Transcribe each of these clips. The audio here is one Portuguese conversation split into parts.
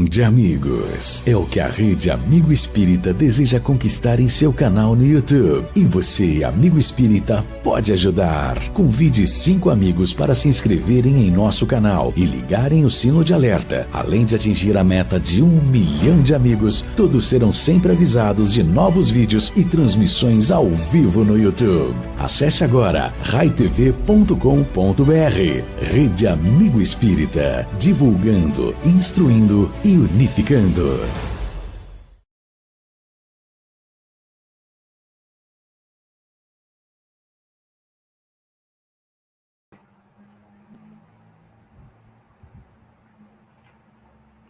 de amigos. É o que a Rede Amigo Espírita deseja conquistar em seu canal no YouTube. E você, amigo espírita, pode ajudar. Convide 5 amigos para se inscreverem em nosso canal e ligarem o sino de alerta. Além de atingir a meta de 1 milhão de amigos, todos serão sempre avisados de novos vídeos e transmissões ao vivo no YouTube. Acesse agora raitv.com.br. Rede Amigo Espírita, divulgando, instruindo e unificando.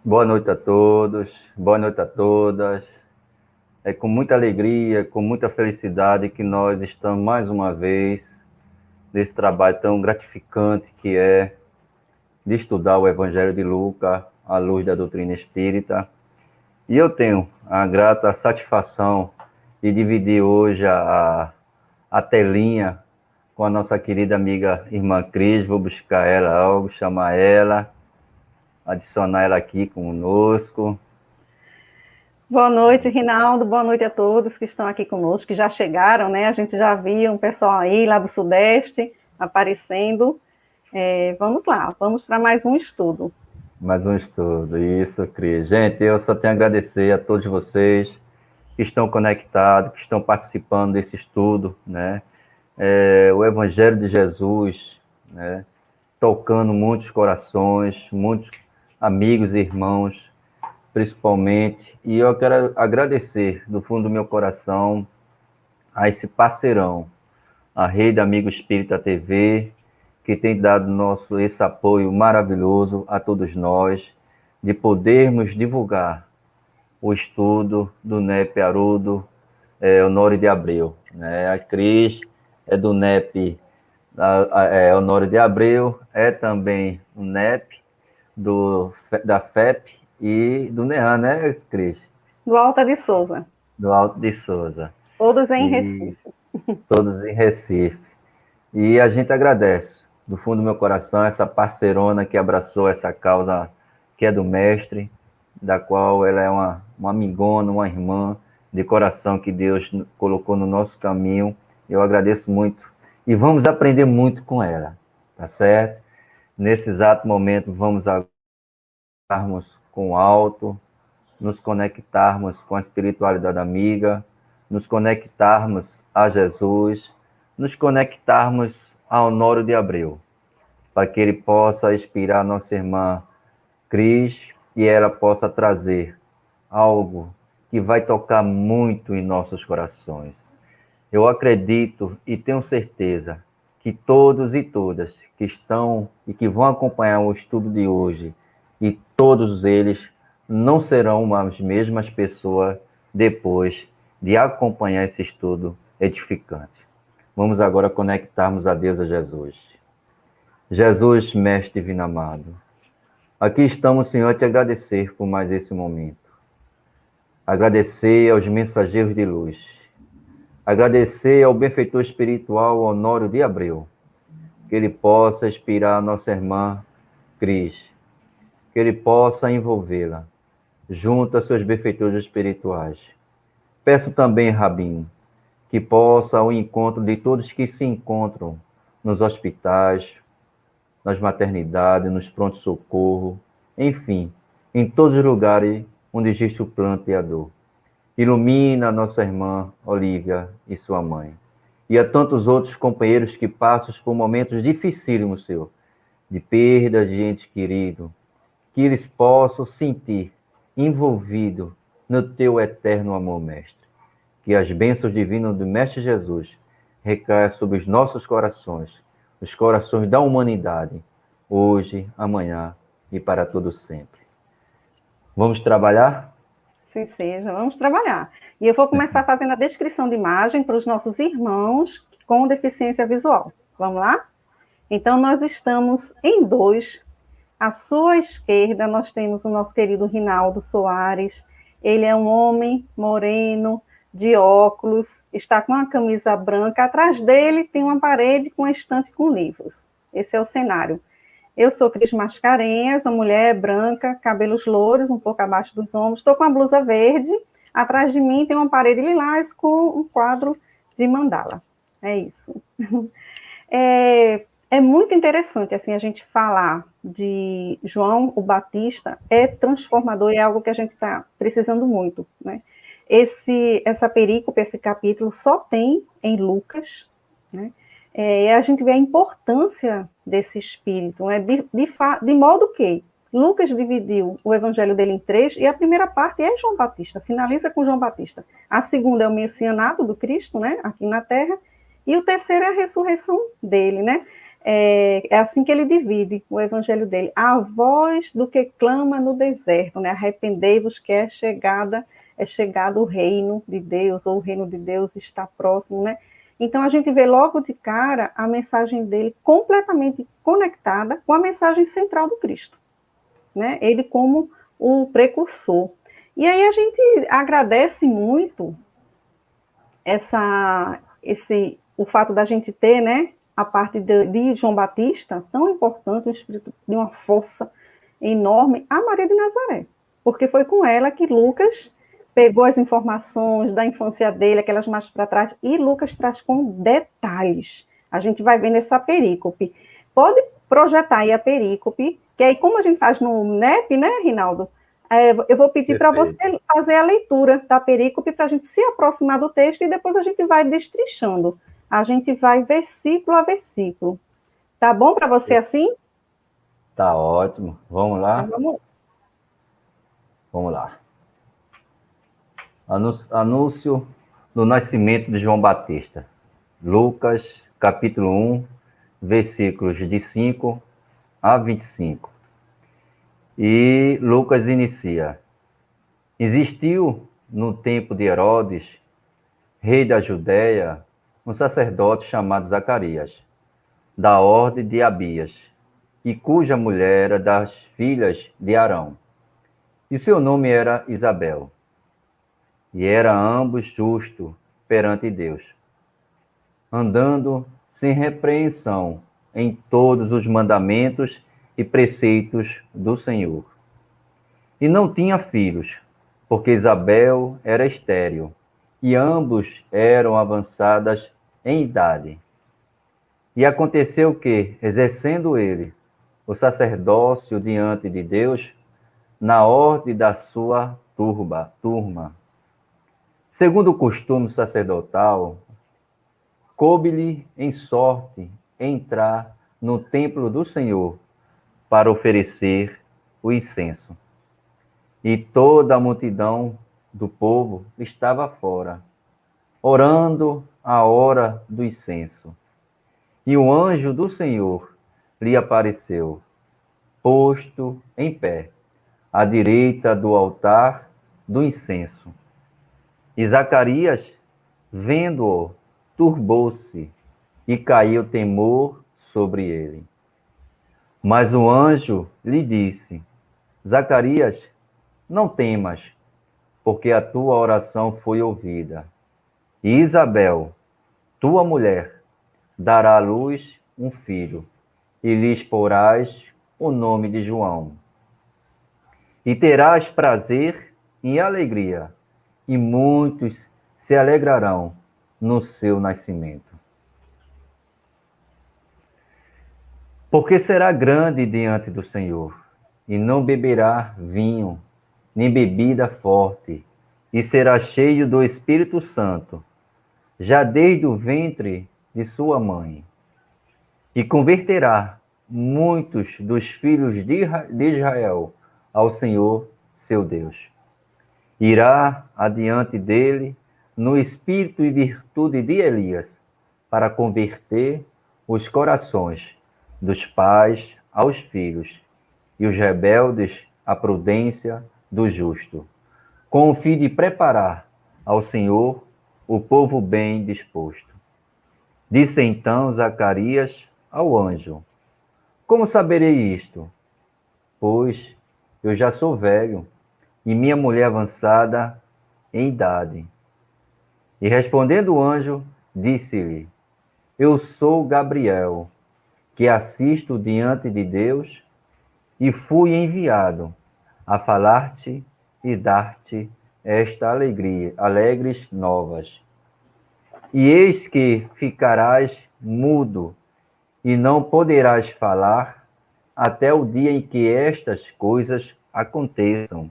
Boa noite a todos, boa noite a todas. É com muita alegria, com muita felicidade que nós estamos mais uma vez nesse trabalho tão gratificante que é de estudar o Evangelho de Lucas à luz da doutrina espírita. E eu tenho a grata satisfação de dividir hoje a telinha com a nossa querida amiga irmã Cris. Vou buscar ela, vou chamar ela, adicionar ela aqui conosco. Boa noite, Rinaldo. Boa noite a todos que estão aqui conosco, que já chegaram, né? A gente já viu um pessoal aí lá do Sudeste aparecendo. Vamos lá, vamos para mais um estudo. Mais um estudo, isso, Cris. Gente, eu só tenho a agradecer a todos vocês que estão conectados, que estão participando desse estudo, né? O Evangelho de Jesus, né? Tocando muitos corações, muitos amigos e irmãos, principalmente. E eu quero agradecer do fundo do meu coração a esse parceirão, a Rede Amigo Espírita TV, que tem dado esse apoio maravilhoso a todos nós, de podermos divulgar o estudo do NEP Haroldo Honório de Abreu. Né? A Cris é do NEP Honório de Abreu, é também o NEP da FEP e do NEAN, né, Cris? Do Alta de Souza. Do Alto de Souza. Todos em Recife. Todos em Recife. E a gente agradece, do fundo do meu coração, essa parceirona que abraçou essa causa que é do mestre, da qual ela é uma amigona, uma irmã de coração que Deus colocou no nosso caminho. Eu agradeço muito. E vamos aprender muito com ela, tá certo? Nesse exato momento, vamos estarmos com o alto, nos conectarmos com a espiritualidade amiga, nos conectarmos a Jesus, nos conectarmos a Honório de Abreu, para que ele possa inspirar nossa irmã Cris e ela possa trazer algo que vai tocar muito em nossos corações. Eu acredito e tenho certeza que todos e todas que estão e que vão acompanhar o estudo de hoje, e todos eles não serão as mesmas pessoas depois de acompanhar esse estudo edificante. Vamos agora conectarmos a Deus, a Jesus. Jesus, Mestre Divino Amado, aqui estamos, Senhor, a te agradecer por mais esse momento. Agradecer aos mensageiros de luz. Agradecer ao benfeitor espiritual Honório de Abreu, que ele possa inspirar a nossa irmã Cris, que ele possa envolvê-la junto a seus benfeitores espirituais. Peço também, Rabino, que possa ao encontro de todos que se encontram nos hospitais, nas maternidades, nos pronto-socorro, enfim, em todos os lugares onde existe o pranto e a dor. Ilumina a nossa irmã Olívia e sua mãe. E a tantos outros companheiros que passam por momentos dificílimos, Senhor, de perda de ente querido, que eles possam sentir envolvido no teu eterno amor, Mestre. Que as bênçãos divinas do Mestre Jesus recaiam sobre os nossos corações, os corações da humanidade, hoje, amanhã e para todo sempre. Vamos trabalhar? Sim, seja, vamos trabalhar. E eu vou começar fazendo a descrição de imagem para os nossos irmãos com deficiência visual. Vamos lá? Então, nós estamos em 2. À sua esquerda, nós temos o nosso querido Rinaldo Soares. Ele é um homem moreno, de óculos, está com uma camisa branca. Atrás dele tem uma parede com uma estante com livros. Esse é o cenário. Eu sou Cris Mascarenhas, uma mulher branca, cabelos louros, um pouco abaixo dos ombros. Estou com a blusa verde. Atrás de mim tem uma parede lilás com um quadro de mandala. É isso. É muito interessante assim, a gente falar de João o Batista, é transformador e é algo que a gente está precisando muito, né? Essa perícope, esse capítulo, só tem em Lucas, né? E a gente vê a importância desse espírito, né? De modo que Lucas dividiu o evangelho dele em 3, e a primeira parte é João Batista, finaliza com João Batista. A segunda é o messianato do Cristo, né? Aqui na Terra, e o terceiro é a ressurreição dele, né? É assim que ele divide o evangelho dele. A voz do que clama no deserto, né? Arrependei-vos que é chegado o reino de Deus, ou o reino de Deus está próximo, né? Então a gente vê logo de cara a mensagem dele completamente conectada com a mensagem central do Cristo, né? Ele como o precursor. E aí a gente agradece muito o fato da gente ter, né, a parte de João Batista, tão importante, um espírito de uma força enorme, a Maria de Nazaré, porque foi com ela que Lucas pegou as informações da infância dele, aquelas mais para trás, e Lucas traz com detalhes. A gente vai ver nessa perícope. Pode projetar aí a perícope, que aí, como a gente faz no NEP, né, Rinaldo? Eu vou pedir para você fazer a leitura da perícope para a gente se aproximar do texto e depois a gente vai destrinchando. A gente vai versículo a versículo. Tá bom para você assim? Tá ótimo. Vamos lá? Então, vamos lá. Anúncio do nascimento de João Batista. Lucas, capítulo 1, versículos de 5 a 25. E Lucas inicia. Existiu no tempo de Herodes, rei da Judéia, um sacerdote chamado Zacarias, da ordem de Abias, e cuja mulher era das filhas de Arão. E seu nome era Isabel. E era ambos justos perante Deus, andando sem repreensão em todos os mandamentos e preceitos do Senhor. E não tinha filhos, porque Isabel era estéril, e ambos eram avançadas em idade. E aconteceu que, exercendo ele o sacerdócio diante de Deus, na ordem da sua turma, segundo o costume sacerdotal, coube-lhe em sorte entrar no templo do Senhor para oferecer o incenso. E toda a multidão do povo estava fora, orando a hora do incenso. E o anjo do Senhor lhe apareceu, posto em pé, à direita do altar do incenso. E Zacarias, vendo-o, turbou-se e caiu temor sobre ele. Mas o anjo lhe disse: Zacarias, não temas, porque a tua oração foi ouvida. E Isabel, tua mulher, dará à luz um filho, e lhes porás o nome de João. E terás prazer e alegria, e muitos se alegrarão no seu nascimento. Porque será grande diante do Senhor, e não beberá vinho, nem bebida forte, e será cheio do Espírito Santo, já desde o ventre de sua mãe. E converterá muitos dos filhos de Israel ao Senhor, seu Deus. Irá adiante dele no espírito e virtude de Elias, para converter os corações dos pais aos filhos, e os rebeldes à prudência do justo, com o fim de preparar ao Senhor o povo bem disposto. Disse então Zacarias ao anjo: Como saberei isto? Pois eu já sou velho, e minha mulher avançada em idade. E respondendo o anjo, disse-lhe: Eu sou Gabriel, que assisto diante de Deus, e fui enviado a falar-te e dar-te esta alegria, alegres novas. E eis que ficarás mudo e não poderás falar até o dia em que estas coisas aconteçam,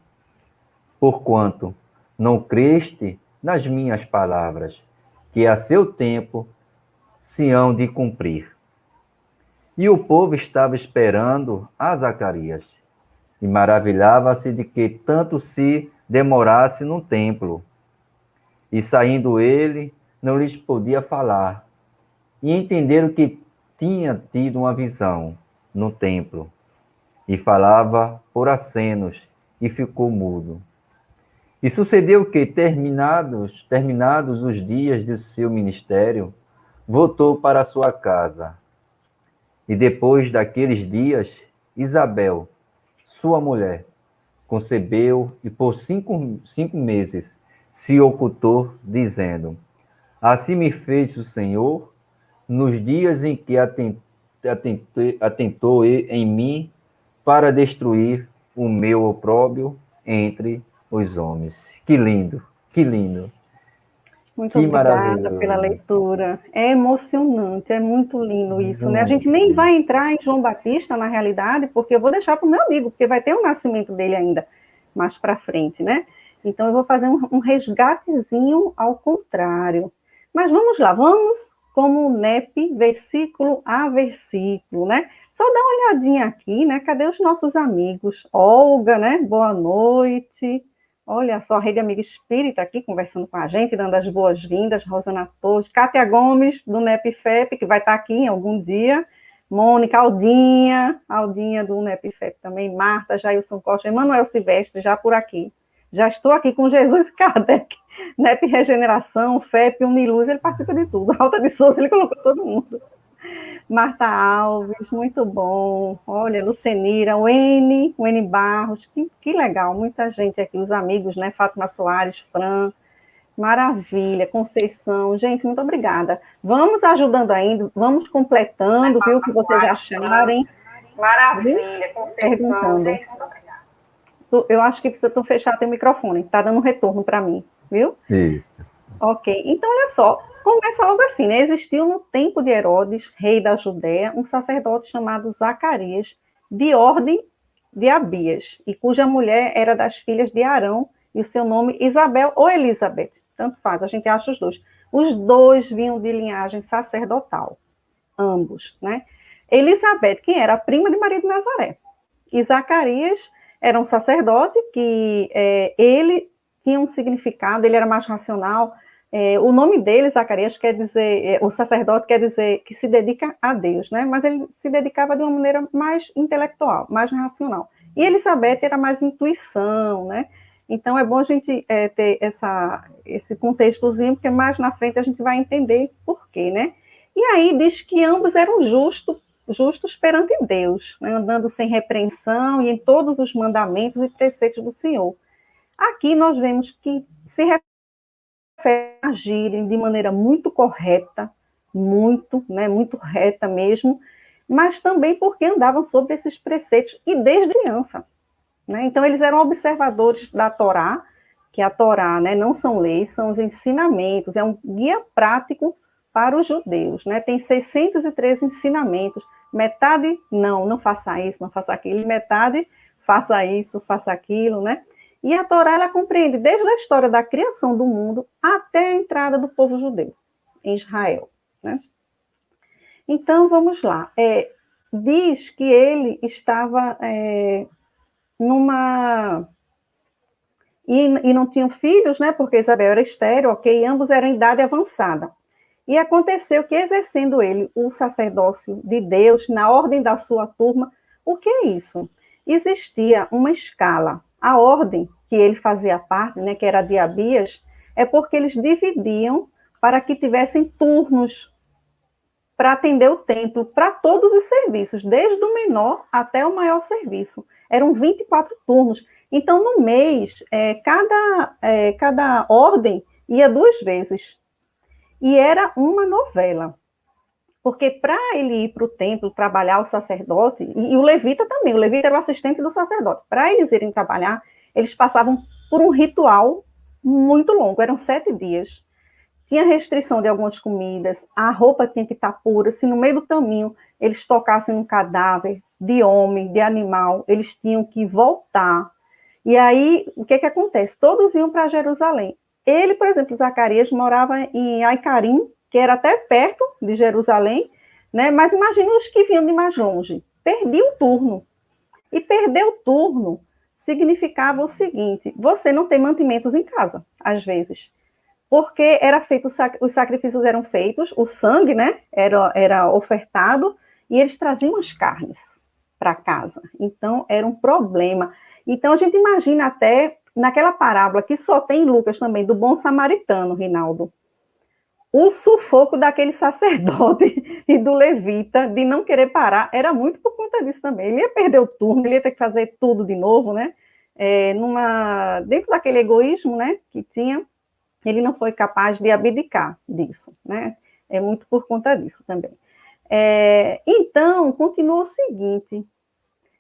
porquanto não creste nas minhas palavras, que a seu tempo se hão de cumprir. E o povo estava esperando a Zacarias, e maravilhava-se de que tanto se demorasse no templo. E saindo ele, não lhes podia falar. E entenderam que tinha tido uma visão no templo. E falava por acenos, e ficou mudo. E sucedeu que, terminados os dias do seu ministério, voltou para a sua casa. E depois daqueles dias, Isabel, sua mulher, concebeu e por cinco meses se ocultou, dizendo: Assim me fez o Senhor, nos dias em que atentou em mim para destruir o meu opróbio entre os homens. Que lindo, que lindo. Muito Que obrigada pela maravilhoso. leitura. É emocionante, é muito lindo isso, né? A gente nem vai entrar em João Batista, na realidade, porque eu vou deixar para o meu amigo, porque vai ter o nascimento dele ainda mais para frente, né? Então, eu vou fazer um resgatezinho ao contrário. Mas vamos lá, vamos como o NEP, versículo a versículo, né? Só dá uma olhadinha aqui, né? Cadê os nossos amigos? Olga, né? Boa noite. Olha só, a Rede Amiga Espírita aqui conversando com a gente, dando as boas-vindas, Rosana Torres, Cátia Gomes, do NEPFEP, que vai estar aqui em algum dia, Mônica, Aldinha do NEPFEP também, Marta, Jailson Costa, Emanuel Silvestre, já por aqui. Já estou aqui com Jesus Kardec, NEP Regeneração, FEP, Uniluz, ele participa de tudo, Alta de Souza, ele colocou todo mundo. Marta Alves, muito bom. Olha, Lucenira, o N Barros, que legal, muita gente aqui, os amigos, né? Fátima Soares, Fran, maravilha, Conceição, gente, muito obrigada. Vamos ajudando ainda, vamos completando, viu, o que vocês acharem. Maravilha, Conceição, Perguntando. gente, muito obrigada. Eu acho que precisa fechar teu microfone, tá dando um retorno para mim, viu? Isso. Ok, então olha só, começa logo assim, né? Existiu no tempo de Herodes, rei da Judéia, um sacerdote chamado Zacarias, de ordem de Abias, e cuja mulher era das filhas de Arão, e o seu nome Isabel ou Elizabeth, tanto faz, a gente acha os dois. Os dois vinham de linhagem sacerdotal, ambos, né? Elizabeth, quem era a prima de Maria de Nazaré, e Zacarias era um sacerdote que ele tinha um significado, ele era mais racional. O nome dele, Zacarias, quer dizer, o sacerdote quer dizer que se dedica a Deus, né? Mas ele se dedicava de uma maneira mais intelectual, mais racional. E Elizabeth era mais intuição, né? Então é bom a gente ter esse contextozinho, porque mais na frente a gente vai entender por quê, né? E aí diz que ambos eram justos perante Deus, né? Andando sem repreensão e em todos os mandamentos e preceitos do Senhor. Aqui nós vemos que se agirem de maneira muito correta, muito reta mesmo, mas também porque andavam sobre esses preceitos, e desde criança, né? Então, eles eram observadores da Torá, que a Torá, né, não são leis, são os ensinamentos, é um guia prático para os judeus, né? Tem 613 ensinamentos, metade, não faça isso, não faça aquilo, e metade, faça isso, faça aquilo, né? E a Torá, ela compreende desde a história da criação do mundo até a entrada do povo judeu em Israel, né? Então, vamos lá. Diz que ele estava E não tinham filhos, né? Porque Isabel era estéril, ok? E ambos eram em idade avançada. E aconteceu que, exercendo ele o sacerdócio de Deus, na ordem da sua turma, o que é isso? Existia uma escala. A ordem que ele fazia parte, né, que era de Abias, é porque eles dividiam para que tivessem turnos para atender o templo, para todos os serviços, desde o menor até o maior serviço. Eram 24 turnos. Então, no mês, cada ordem ia 2 vezes. E era uma novela. Porque para ele ir para o templo trabalhar o sacerdote, e o levita também, o levita era o assistente do sacerdote, para eles irem trabalhar, eles passavam por um ritual muito longo, eram 7 dias. Tinha restrição de algumas comidas, a roupa tinha que estar pura, se no meio do caminho eles tocassem um cadáver de homem, de animal, eles tinham que voltar. E aí, o que acontece? Todos iam para Jerusalém. Ele, por exemplo, Zacarias, morava em Aicarim, que era até perto de Jerusalém, né? Mas imagina os que vinham de mais longe. Perdi o turno. E perder o turno significava o seguinte: você não tem mantimentos em casa, às vezes. Porque era feito, os sacrifícios eram feitos, o sangue, né, era ofertado, e eles traziam as carnes para casa. Então, era um problema. Então, a gente imagina até, naquela parábola, que só tem em Lucas também, do bom samaritano, Rinaldo, o sufoco daquele sacerdote e do levita de não querer parar era muito por conta disso também. Ele ia perder o turno, ele ia ter que fazer tudo de novo, né? Dentro daquele egoísmo, né, que tinha, ele não foi capaz de abdicar disso, né? É muito por conta disso também. Então, continua o seguinte: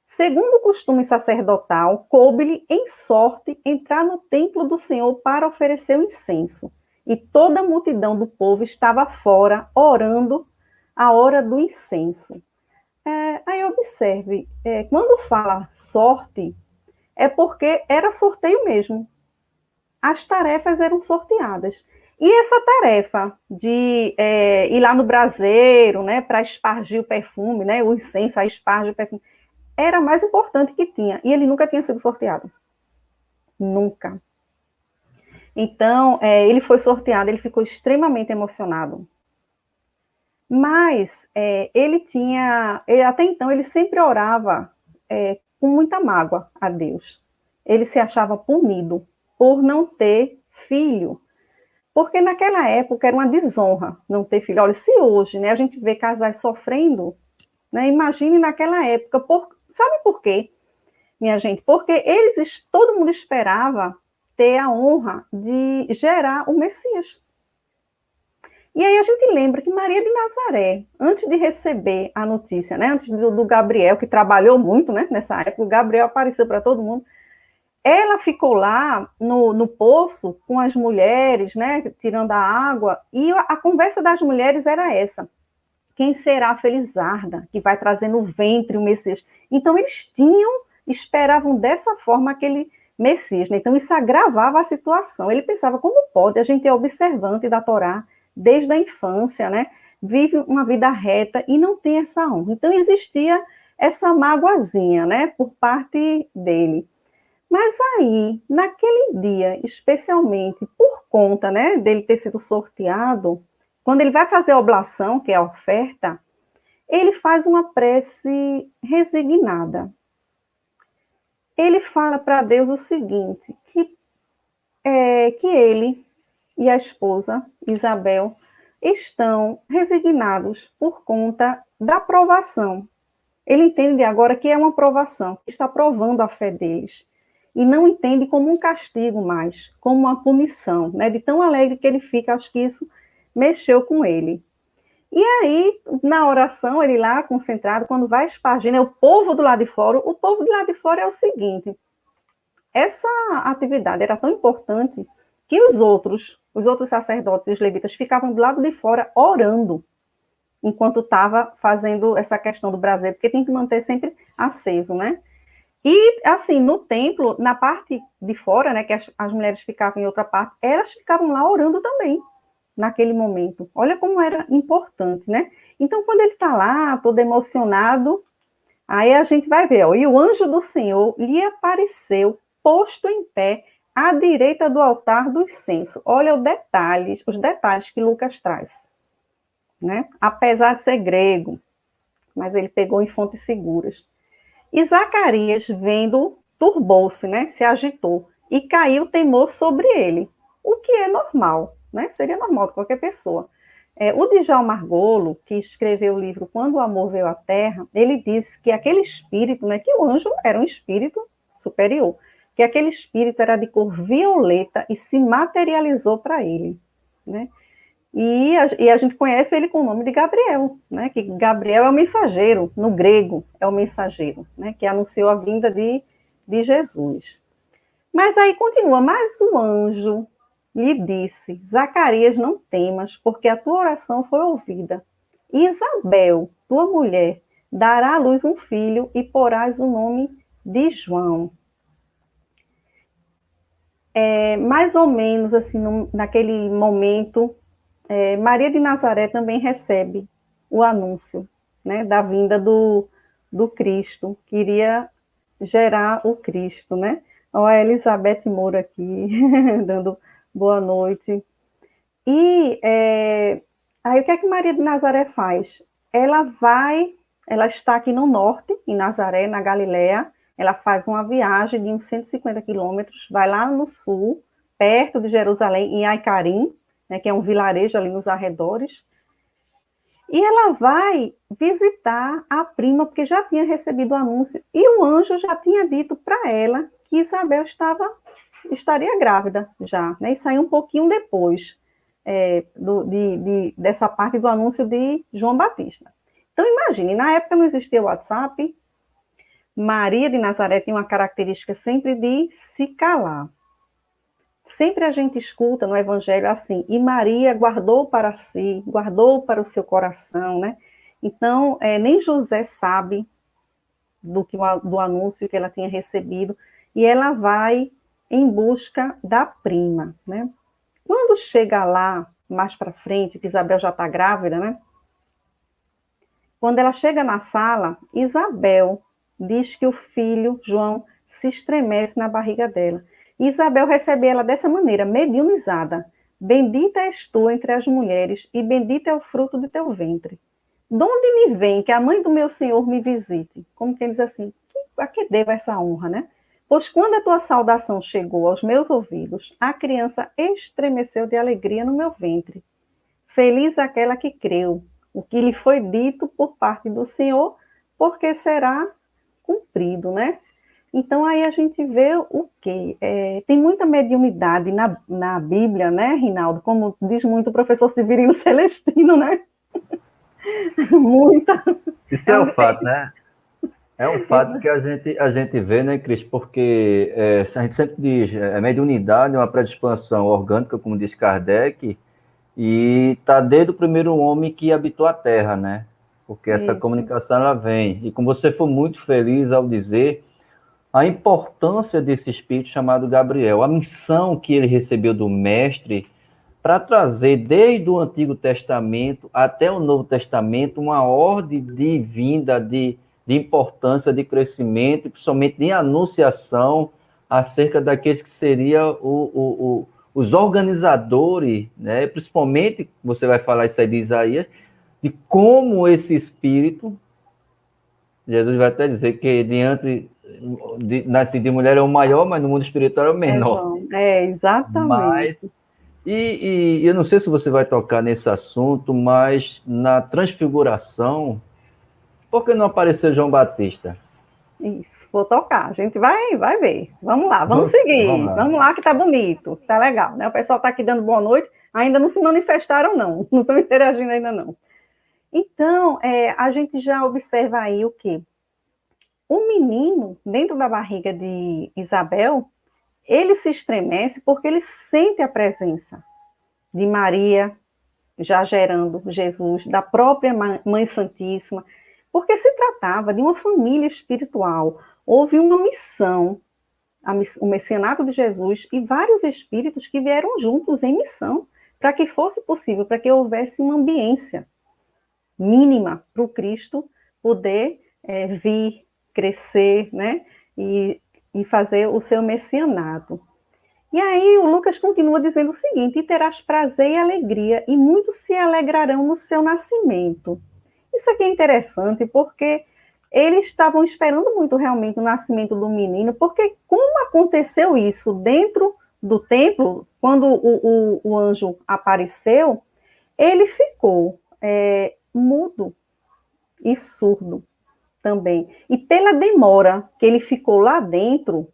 segundo o costume sacerdotal, coube-lhe em sorte entrar no templo do Senhor para oferecer o incenso. E toda a multidão do povo estava fora, orando a hora do incenso. Aí observe, quando fala sorte, é porque era sorteio mesmo. As tarefas eram sorteadas. E essa tarefa de ir lá no braseiro, né, para espargir o perfume, né, o incenso, a esparge o perfume, era a mais importante que tinha. E ele nunca tinha sido sorteado. Nunca. Então, ele foi sorteado, ele ficou extremamente emocionado. Mas até então, ele sempre orava com muita mágoa a Deus. Ele se achava punido por não ter filho. Porque naquela época era uma desonra não ter filho. Olha, se hoje, né, a gente vê casais sofrendo, né, imagine naquela época. Sabe por quê, minha gente? Porque todo mundo esperava ter a honra de gerar o Messias. E aí a gente lembra que Maria de Nazaré, antes de receber a notícia, né, antes do Gabriel, que trabalhou muito, né, nessa época, o Gabriel apareceu para todo mundo, ela ficou lá no poço com as mulheres, né, tirando a água, e a conversa das mulheres era essa: quem será a felizarda que vai trazer no ventre o Messias? Então eles esperavam dessa forma aquele Messias, né? Então isso agravava a situação. Ele pensava: como pode? A gente é observante da Torá desde a infância, né? Vive uma vida reta e não tem essa honra. Então existia essa magoazinha, né, por parte dele. Mas aí, naquele dia, especialmente por conta, né, dele ter sido sorteado, quando ele vai fazer a oblação, que é a oferta, ele faz uma prece resignada. Ele fala para Deus o seguinte: que ele e a esposa, Isabel, estão resignados por conta da provação. Ele entende agora que é uma provação, que está provando a fé deles. E não entende como um castigo mais, como uma punição, né? De tão alegre que ele fica, acho que isso mexeu com ele. E aí, na oração, ele lá, concentrado, quando vai espargindo, o povo do lado de fora, o povo do lado de fora é o seguinte: essa atividade era tão importante que os outros sacerdotes e os levitas ficavam do lado de fora orando, enquanto estava fazendo essa questão do braseiro, porque tem que manter sempre aceso, né? E, assim, no templo, na parte de fora, né, que as mulheres ficavam em outra parte, elas ficavam lá orando também, naquele momento. Olha como era importante, né? Então, quando ele está lá, todo emocionado, aí a gente vai ver, ó, e o anjo do Senhor lhe apareceu, posto em pé, à direita do altar do incenso. Olha os detalhes que Lucas traz, né? Apesar de ser grego, mas ele pegou em fontes seguras. E Zacarias, vendo, turbou-se, né? Se agitou, e caiu temor sobre ele, o que é normal, né? Seria normal de qualquer pessoa. O Djalma Margolo, que escreveu o livro Quando o Amor Veio à Terra, ele disse que aquele espírito, né, que o anjo era um espírito superior, que aquele espírito era de cor violeta e se materializou para ele, né? E a gente conhece ele com o nome de Gabriel, né? Que Gabriel é o mensageiro, no grego é o mensageiro, né? Que anunciou a vinda de Jesus. Mas aí continua, mas o anjo lhe disse, Zacarias, não temas, porque a tua oração foi ouvida. Isabel, tua mulher, dará à luz um filho e porás o nome de João. Mais ou menos assim, naquele momento, Maria de Nazaré também recebe o anúncio, né, da vinda do Cristo, que iria gerar o Cristo, né? Olha a Elizabeth Moura aqui, dando boa noite. E aí o que é que Maria de Nazaré faz? Ela está aqui no norte, em Nazaré, na Galiléia, ela faz uma viagem de uns 150 quilômetros, vai lá no sul, perto de Jerusalém, em Aicarim, né, que é um vilarejo ali nos arredores, e ela vai visitar a prima, porque já tinha recebido o anúncio, e o anjo já tinha dito para ela que Isabel estaria grávida já, né, e saiu um pouquinho depois dessa parte do anúncio de João Batista. Então, imagine, na época não existia o WhatsApp, Maria de Nazaré tem uma característica sempre de se calar. Sempre a gente escuta no Evangelho assim, e Maria guardou para si, guardou para o seu coração, né? Então, nem José sabe do anúncio que ela tinha recebido, e ela vai em busca da prima, né? Quando chega lá, mais para frente, que Isabel já está grávida, né? Quando ela chega na sala, Isabel diz que o filho, João, se estremece na barriga dela. E Isabel recebe ela dessa maneira, mediunizada. Bendita és tu entre as mulheres, e bendito é o fruto do teu ventre. De onde me vem que a mãe do meu Senhor me visite? Como que ele diz assim, a que devo essa honra, né? Pois quando a tua saudação chegou aos meus ouvidos, a criança estremeceu de alegria no meu ventre. Feliz aquela que creu, o que lhe foi dito por parte do Senhor, porque será cumprido, né? Então, aí a gente vê o quê? Tem muita mediunidade na Bíblia, né, Rinaldo? Como diz muito o professor Severino Celestino, né? Muita. Isso é um fato, né? É um fato que a gente vê, né, Cris? Porque a gente sempre diz, mediunidade é uma predisposição orgânica, como diz Kardec, e está desde o primeiro homem que habitou a Terra, né? Porque essa comunicação, ela vem. E como você foi muito feliz ao dizer a importância desse espírito chamado Gabriel, a missão que ele recebeu do Mestre para trazer desde o Antigo Testamento até o Novo Testamento uma ordem de vinda, de importância, de crescimento, e principalmente de anunciação acerca daqueles que seriam os organizadores, né? Principalmente, você vai falar isso aí de Isaías, de como esse espírito, Jesus vai até dizer que nascido de mulher é o maior, mas no mundo espiritual é o menor. Exatamente. E eu não sei se você vai tocar nesse assunto, mas na transfiguração, por que não apareceu João Batista? Isso, vou tocar. A gente vai ver. Vamos lá, vamos seguir. Vamos lá que tá bonito, tá legal, né? O pessoal tá aqui dando boa noite, ainda não se manifestaram, não estão interagindo ainda, não. Então, a gente já observa aí o quê? O menino, dentro da barriga de Isabel, ele se estremece porque ele sente a presença de Maria, já gerando Jesus, da própria Mãe Santíssima, porque se tratava de uma família espiritual. Houve uma missão, o messianato de Jesus, e vários espíritos que vieram juntos em missão, para que fosse possível, para que houvesse uma ambiência mínima para o Cristo poder vir, crescer, né, e fazer o seu messianato. E aí o Lucas continua dizendo o seguinte, e terás prazer e alegria, e muitos se alegrarão no seu nascimento. Isso aqui é interessante, porque eles estavam esperando muito realmente o nascimento do menino, porque como aconteceu isso dentro do templo, quando o anjo apareceu, ele ficou mudo e surdo também. E pela demora que ele ficou lá dentro,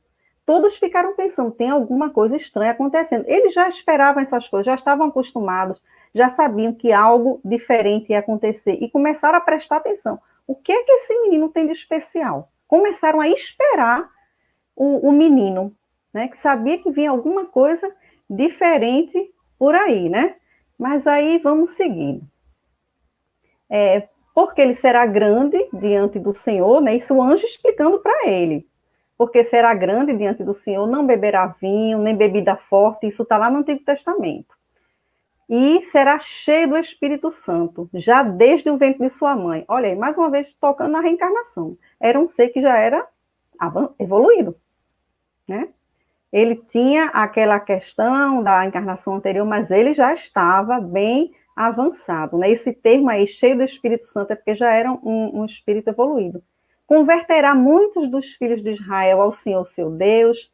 todos ficaram pensando, tem alguma coisa estranha acontecendo. Eles já esperavam essas coisas, já estavam acostumados. já sabiam que algo diferente ia acontecer e começaram a prestar atenção. O que é que esse menino tem de especial? Começaram a esperar o menino, né, que sabia que vinha alguma coisa diferente por aí, né? Mas aí vamos seguindo. Porque ele será grande diante do Senhor, né? Isso o anjo explicando para ele. Porque será grande diante do Senhor, não beberá vinho, nem bebida forte, isso está lá no Antigo Testamento. E será cheio do Espírito Santo, já desde o ventre de sua mãe. Olha aí, mais uma vez tocando na reencarnação. Era um ser que já era evoluído, né? Ele tinha aquela questão da encarnação anterior, mas ele já estava bem avançado, né? Esse termo aí, cheio do Espírito Santo, é porque já era um espírito evoluído. Converterá muitos dos filhos de Israel ao Senhor seu Deus,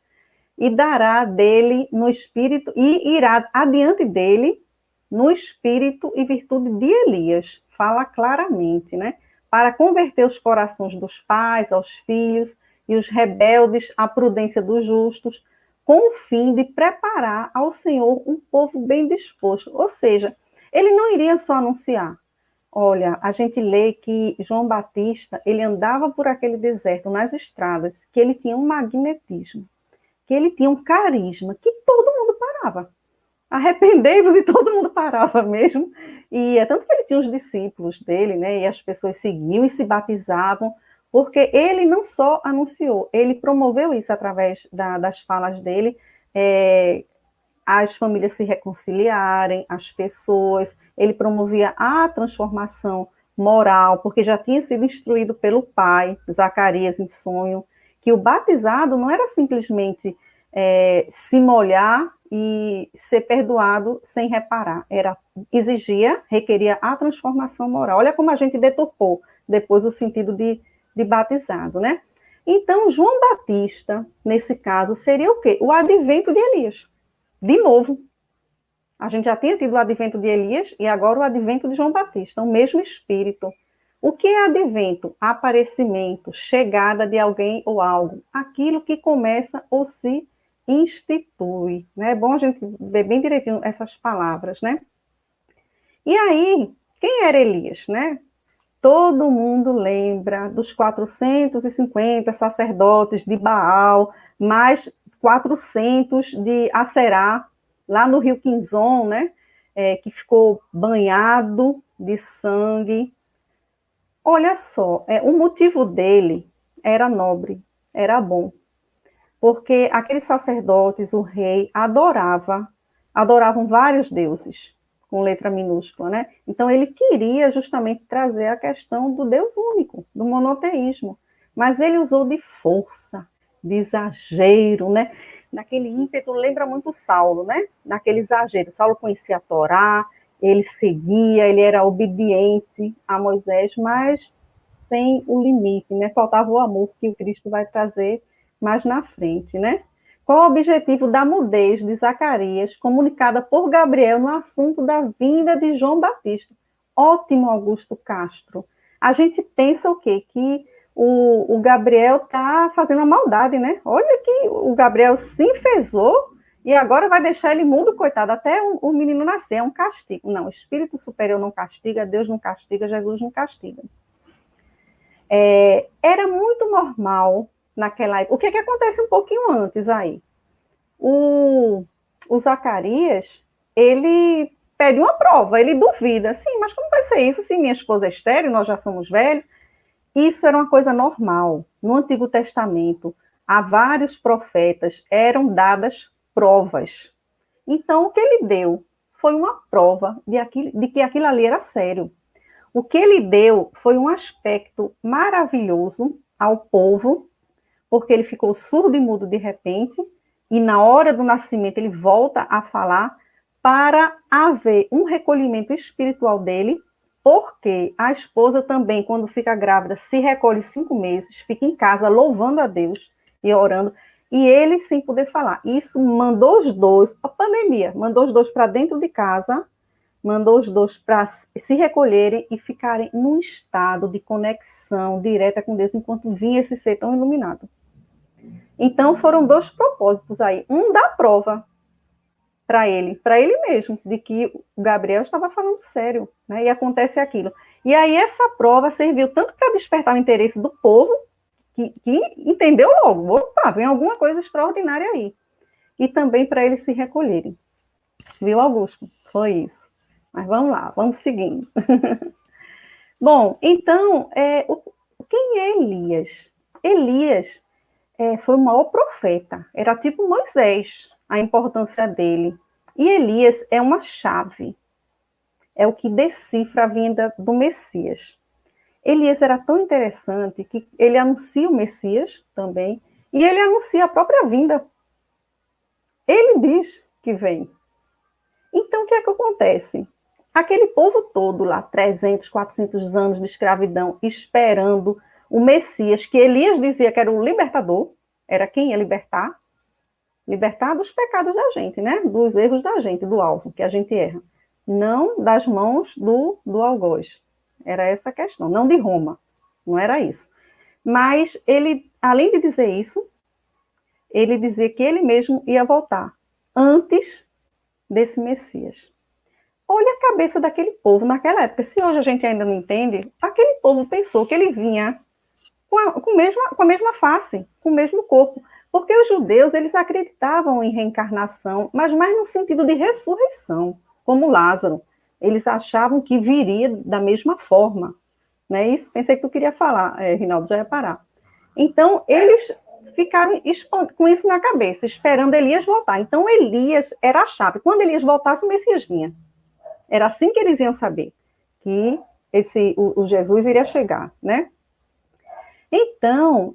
e dará dele no espírito, e irá adiante dele no espírito e virtude de Elias. Fala claramente, né? Para converter os corações dos pais aos filhos, e os rebeldes à prudência dos justos, com o fim de preparar ao Senhor um povo bem disposto. Ou seja, ele não iria só anunciar. Olha, a gente lê que João Batista, ele andava por aquele deserto, nas estradas, que ele tinha um magnetismo, que ele tinha um carisma, que todo mundo parava. Arrependei-vos e todo mundo parava mesmo. E é tanto que ele tinha os discípulos dele, né? E as pessoas seguiam e se batizavam, porque ele não só anunciou, ele promoveu isso através das falas dele, as famílias se reconciliarem, as pessoas, ele promovia a transformação moral, porque já tinha sido instruído pelo pai, Zacarias, em sonho, que o batizado não era simplesmente se molhar e ser perdoado sem reparar, requeria a transformação moral. Olha como a gente deturpou depois o sentido de batizado, né? Então, João Batista, nesse caso, seria o quê? O advento de Elias. De novo, a gente já tinha tido o advento de Elias e agora o advento de João Batista, o mesmo espírito. O que é advento? Aparecimento, chegada de alguém ou algo, aquilo que começa ou se institui, né? É bom a gente ver bem direitinho essas palavras, né? E aí, quem era Elias, né? Todo mundo lembra dos 450 sacerdotes de Baal, mais 400 de Aserá, lá no rio Quinzon, né? Que ficou banhado de sangue. Olha só, o motivo dele era nobre, era bom, porque aqueles sacerdotes, o rei, adoravam vários deuses, com letra minúscula, né? Então ele queria justamente trazer a questão do Deus único, do monoteísmo, mas ele usou de força, de exagero, né? Naquele ímpeto, lembra muito Saulo, né? Naquele exagero. Saulo conhecia a Torá, ele seguia, ele era obediente a Moisés, mas sem o limite, né? Faltava o amor que o Cristo vai trazer mais na frente, né? Qual o objetivo da mudez de Zacarias, comunicada por Gabriel no assunto da vinda de João Batista? Ótimo, Augusto Castro. A gente pensa o quê? Que o Gabriel está fazendo a maldade, né? Olha que o Gabriel se enfezou e agora vai deixar ele mudo, coitado, até o menino nascer. É um castigo. Não, o Espírito Superior não castiga, Deus não castiga, Jesus não castiga. Era muito normal naquela época. O que acontece um pouquinho antes aí? O Zacarias, ele pede uma prova, ele duvida. Sim, mas como vai ser isso se minha esposa é estéril, nós já somos velhos? Isso era uma coisa normal. No Antigo Testamento, a vários profetas eram dadas provas. Então, o que ele deu foi uma prova de que aquilo ali era sério. O que ele deu foi um aspecto maravilhoso ao povo, porque ele ficou surdo e mudo de repente, e na hora do nascimento ele volta a falar para haver um recolhimento espiritual dele, porque a esposa também, quando fica grávida, se recolhe 5 meses, fica em casa louvando a Deus e orando, e ele sem poder falar. Isso mandou os dois, a pandemia, mandou os dois para dentro de casa, mandou os dois para se recolherem e ficarem num estado de conexão direta com Deus, enquanto vinha esse ser tão iluminado. Então, foram 2 propósitos aí. Um da prova, para ele mesmo, de que o Gabriel estava falando sério, né? E acontece aquilo. E aí essa prova serviu tanto para despertar o interesse do povo, que entendeu logo, opa, vem alguma coisa extraordinária aí. E também para eles se recolherem. Viu, Augusto? Foi isso. Mas vamos lá, vamos seguindo. Bom, então, quem é Elias? Elias foi o maior profeta, era tipo Moisés, a importância dele. E Elias é uma chave, é o que decifra a vinda do Messias. Elias era tão interessante que ele anuncia o Messias também, e ele anuncia a própria vinda. Ele diz que vem. Então, o que é que acontece? Aquele povo todo lá, 300, 400 anos de escravidão, esperando o Messias, que Elias dizia que era o libertador, era quem ia libertar dos pecados da gente, né? Dos erros da gente, do alvo, que a gente erra. Não das mãos do algoz. Era essa a questão, não de Roma, não era isso. Mas ele, além de dizer isso, ele dizia que ele mesmo ia voltar antes desse Messias. Olha a cabeça daquele povo naquela época. Se hoje a gente ainda não entende, aquele povo pensou que ele vinha com a mesma face, com o mesmo corpo. Porque os judeus, eles acreditavam em reencarnação, mas mais no sentido de ressurreição, como Lázaro. Eles achavam que viria da mesma forma. Não é isso? Pensei que tu queria falar, Rinaldo, já ia parar. Então, eles ficaram com isso na cabeça, esperando Elias voltar. Então, Elias era a chave. Quando Elias voltasse, o Messias vinha. Era assim que eles iam saber que o Jesus iria chegar, né? Então,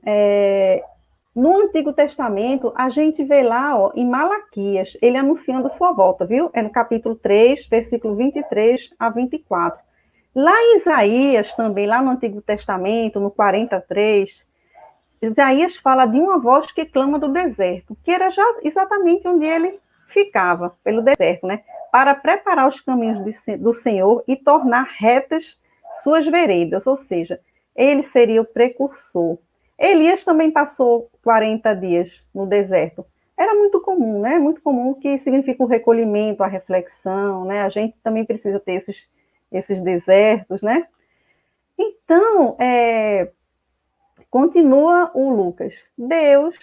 no Antigo Testamento, a gente vê lá, ó, em Malaquias, ele anunciando a sua volta, viu? É no capítulo 3, versículo 23 a 24. Lá em Isaías, também, lá no Antigo Testamento, no 43, Isaías fala de uma voz que clama do deserto, que era já exatamente onde ele ficava, pelo deserto, né? Para preparar os caminhos do Senhor e tornar retas suas veredas, ou seja, ele seria o precursor. Elias também passou 40 dias no deserto. Era muito comum, né? Muito comum, que significa o recolhimento, a reflexão, né? A gente também precisa ter esses desertos, né? Então, continua o Lucas. Deus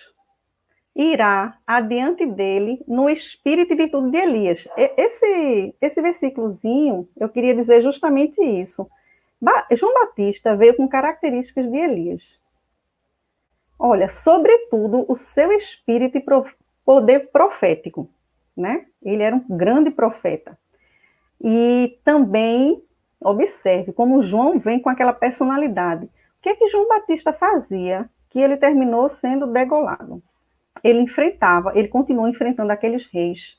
irá adiante dele no espírito e virtude de Elias. Esse versículozinho, eu queria dizer justamente isso. João Batista veio com características de Elias. Olha, sobretudo o seu espírito e poder profético, né? Ele era um grande profeta. E também, observe, como João vem com aquela personalidade. O que é que João Batista fazia que ele terminou sendo degolado? Ele continuou enfrentando aqueles reis,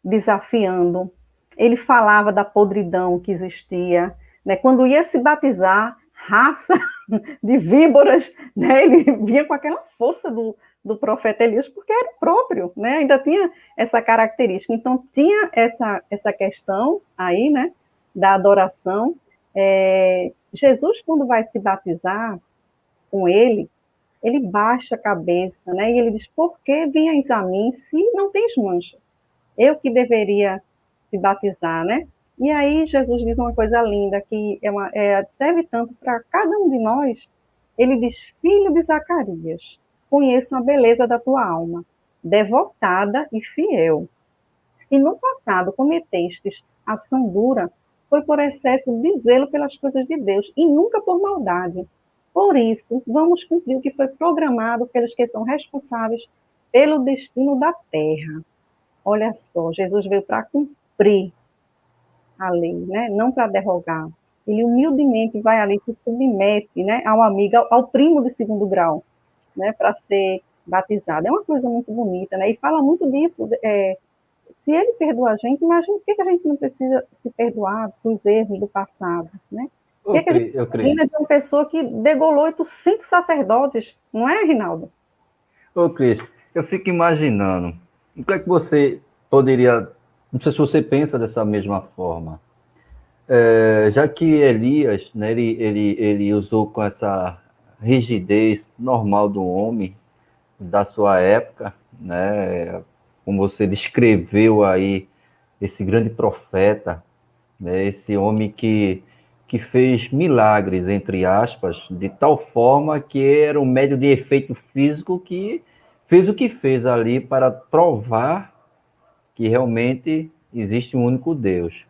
desafiando. Ele falava da podridão que existia, né? Quando ia se batizar, raça de víboras, né? Ele vinha com aquela força do profeta Elias, porque era próprio, né? Ainda tinha essa característica. Então, tinha essa questão aí, né? Da adoração. Jesus, quando vai se batizar com ele baixa a cabeça, né? E ele diz, por que vinhas a mim se não tens mancha? Eu que deveria te batizar, né? E aí Jesus diz uma coisa linda, que serve tanto para cada um de nós. Ele diz, filho de Zacarias, conheço a beleza da tua alma, devotada e fiel. Se no passado cometestes ação dura, foi por excesso de zelo pelas coisas de Deus, e nunca por maldade. Por isso, vamos cumprir o que foi programado pelos que são responsáveis pelo destino da terra. Olha só, Jesus veio para cumprir a lei, né? Não para derrogar. Ele humildemente vai ali, se submete, né, ao amigo, ao primo de segundo grau, né, para ser batizado. É uma coisa muito bonita, né? E fala muito disso. Se ele perdoa a gente, imagina por que a gente não precisa se perdoar dos erros do passado, né? Por que a gente imagina de uma pessoa que degolou 800 sacerdotes, não é, Rinaldo? Ô, Cris, eu fico imaginando, o que é que você poderia, não sei se você pensa dessa mesma forma, já que Elias, né, ele usou com essa rigidez normal do homem, da sua época, né, como você descreveu aí, esse grande profeta, né, esse homem que fez milagres, entre aspas, de tal forma que era um médio de efeito físico que fez o que fez ali para provar que realmente existe um único Deus.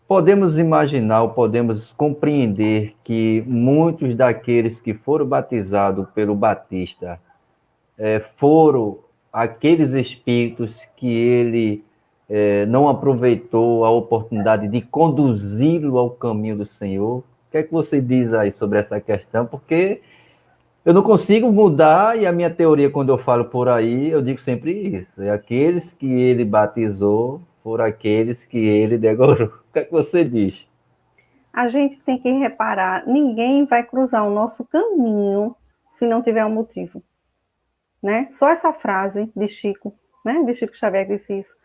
Podemos imaginar ou podemos compreender que muitos daqueles que foram batizados pelo Batista foram aqueles espíritos que ele não aproveitou a oportunidade de conduzi-lo ao caminho do Senhor. O que é que você diz aí sobre essa questão? Porque eu não consigo mudar, e a minha teoria, quando eu falo por aí, eu digo sempre isso. É aqueles que ele batizou foram aqueles que ele degorou. O que é que você diz? A gente tem que reparar, ninguém vai cruzar o nosso caminho se não tiver um motivo, né? Só essa frase de Chico, né? De Chico Xavier que disse isso,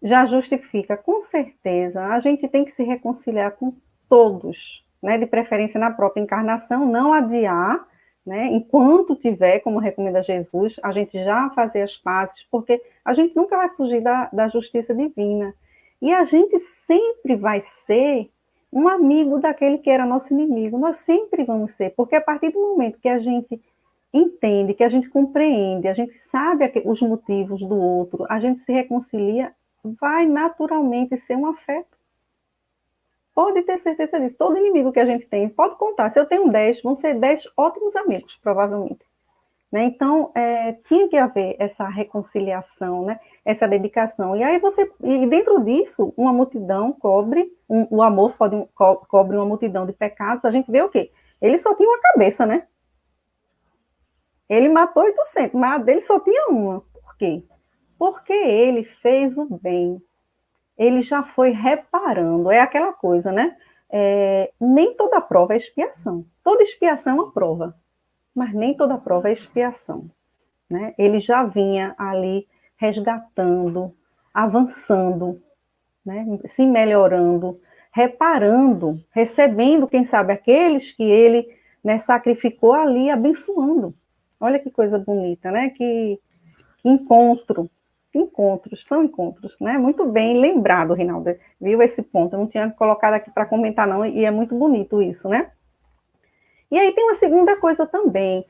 já justifica, com certeza. A gente tem que se reconciliar com todos, né? De preferência na própria encarnação, não adiar, né? Enquanto tiver, como recomenda Jesus, a gente já fazer as pazes, porque a gente nunca vai fugir da justiça divina. E a gente sempre vai ser um amigo daquele que era nosso inimigo. Nós sempre vamos ser, porque a partir do momento que a gente entende, que a gente compreende, a gente sabe os motivos do outro, a gente se reconcilia, vai naturalmente ser um afeto. Pode ter certeza disso. Todo inimigo que a gente tem, pode contar. Se eu tenho 10, vão ser 10 ótimos amigos, provavelmente. Né? Então, tinha que haver essa reconciliação, né? Essa dedicação. E aí e dentro disso, uma multidão cobre, o amor cobre uma multidão de pecados. A gente vê o quê? Ele só tinha uma cabeça, né? Ele matou 800, mas a dele só tinha uma. Por quê? Porque ele fez o bem. Ele já foi reparando. É aquela coisa, né? Nem toda prova é expiação. Toda expiação é uma prova. Mas nem toda prova é expiação. Né? Ele já vinha ali resgatando, avançando, né? Se melhorando, reparando, recebendo, quem sabe, aqueles que ele, né, sacrificou ali, abençoando. Olha que coisa bonita, né? Que encontros, são encontros, né? Muito bem lembrado, Rinaldo, viu esse ponto? Eu não tinha colocado aqui para comentar, não, e é muito bonito isso, né? E aí tem uma segunda coisa também.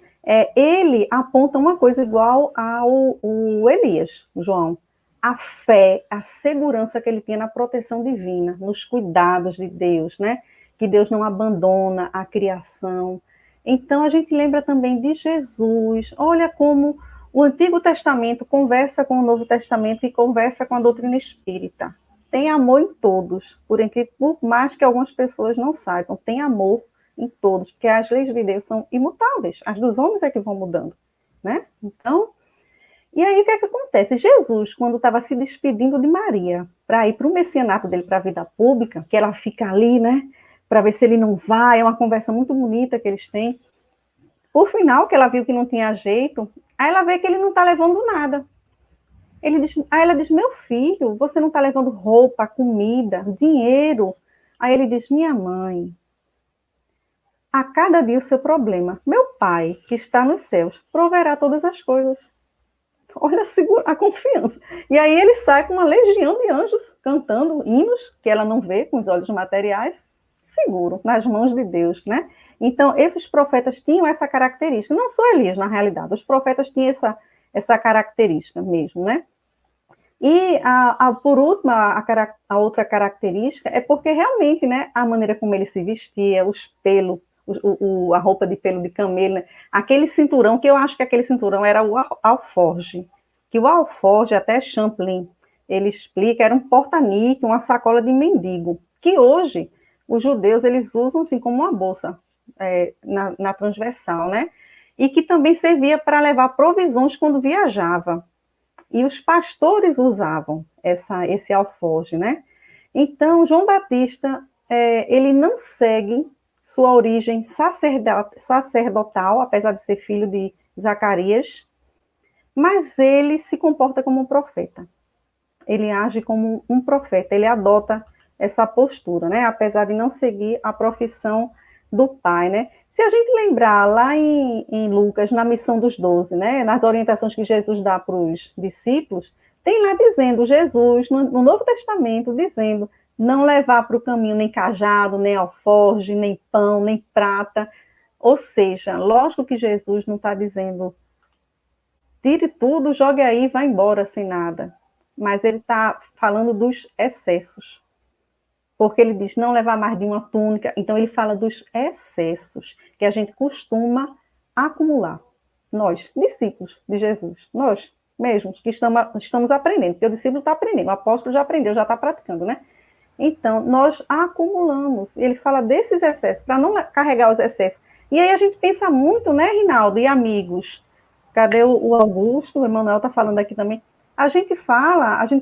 Ele aponta uma coisa igual ao Elias, João. A fé, a segurança que ele tinha na proteção divina, nos cuidados de Deus, né? Que Deus não abandona a criação. Então, a gente lembra também de Jesus. Olha como o Antigo Testamento conversa com o Novo Testamento e conversa com a doutrina espírita. Tem amor em todos, por mais que algumas pessoas não saibam, tem amor em todos, porque as leis de Deus são imutáveis, as dos homens é que vão mudando, né? Então, e aí o que é que acontece? Jesus, quando estava se despedindo de Maria, para ir para o messianato dele, para a vida pública, que ela fica ali, né, para ver se ele não vai, é uma conversa muito bonita que eles têm. Por final, que ela viu que não tinha jeito, aí ela vê que ele não está levando nada. Aí ela diz, meu filho, você não está levando roupa, comida, dinheiro. Aí ele diz, minha mãe, a cada dia o seu problema. Meu Pai, que está nos céus, proverá todas as coisas. Olha a confiança. E aí ele sai com uma legião de anjos, cantando hinos, que ela não vê com os olhos materiais, seguro, nas mãos de Deus, né? Então, esses profetas tinham essa característica. Não só Elias, na realidade. Os profetas tinham essa característica mesmo, né? E, por último, a outra característica é porque realmente, né, a maneira como ele se vestia, os pelos, a roupa de pelo de camelo, né? Aquele cinturão, que eu acho que aquele cinturão era o alforge, que o alforge, até Champlain, ele explica, era um porta-nique, uma sacola de mendigo, que hoje os judeus eles usam assim como uma bolsa na transversal, né? E que também servia para levar provisões quando viajava. E os pastores usavam esse alforge, né? Então, João Batista, ele não segue sua origem sacerdotal, apesar de ser filho de Zacarias, mas ele se comporta como um profeta. Ele age como um profeta, ele adota essa postura, né? Apesar de não seguir a profissão do pai, né? Se a gente lembrar lá em Lucas, na missão dos 12, né? Nas orientações que Jesus dá para os discípulos, tem lá dizendo, Jesus, no Novo Testamento, dizendo, não levar para o caminho nem cajado, nem alforge, nem pão, nem prata. Ou seja, lógico que Jesus não está dizendo, tire tudo, jogue aí e vá embora sem nada. Mas ele está falando dos excessos. Porque ele diz não levar mais de uma túnica. Então ele fala dos excessos que a gente costuma acumular. Nós, discípulos de Jesus, nós mesmos que estamos aprendendo, porque o discípulo está aprendendo, o apóstolo já aprendeu, já está praticando, né? Então, nós acumulamos. Ele fala desses excessos, para não carregar os excessos. E aí a gente pensa muito, né, Rinaldo, e amigos? Cadê o Augusto? O Emanuel está falando aqui também. A gente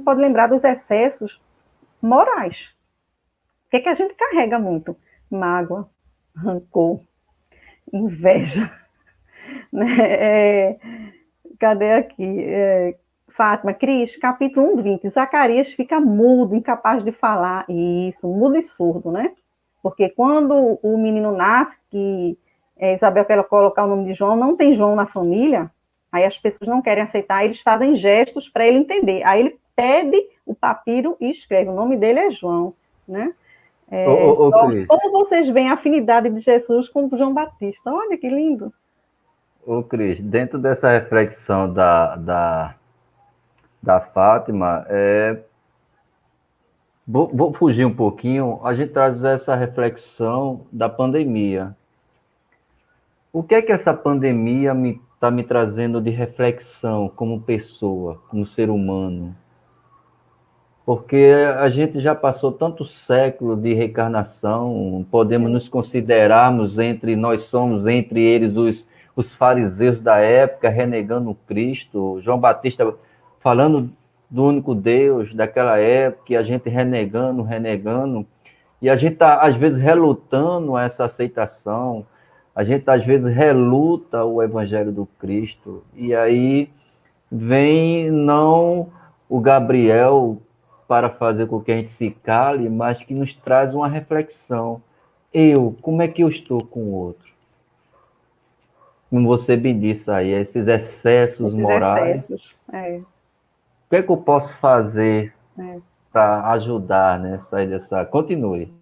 pode lembrar dos excessos morais. O que é que a gente carrega muito? Mágoa, rancor, inveja. Né? Cadê aqui? Fátima, Cris, capítulo 1:20. Zacarias fica mudo, incapaz de falar. Isso, mudo e surdo, né? Porque quando o menino nasce, que Isabel quer colocar o nome de João, não tem João na família, aí as pessoas não querem aceitar, eles fazem gestos para ele entender. Aí ele pede o papiro e escreve. O nome dele é João, né? Como vocês veem a afinidade de Jesus com João Batista? Olha que lindo. Ô, Cris, dentro dessa reflexão da Fátima, vou fugir um pouquinho, a gente traz essa reflexão da pandemia. O que é que essa pandemia está me trazendo de reflexão como pessoa, como ser humano? Porque a gente já passou tanto século de reencarnação, podemos nos considerarmos nós somos entre eles os fariseus da época, renegando Cristo, João Batista falando do único Deus daquela época, e a gente renegando, e a gente está, às vezes, relutando essa aceitação, a gente, às vezes, reluta o Evangelho do Cristo, e aí vem não o Gabriel para fazer com que a gente se cale, mas que nos traz uma reflexão. Como é que eu estou com o outro? Como você me disse aí, esses excessos morais. O que é que eu posso fazer para ajudar, né? Sair dessa... Continue.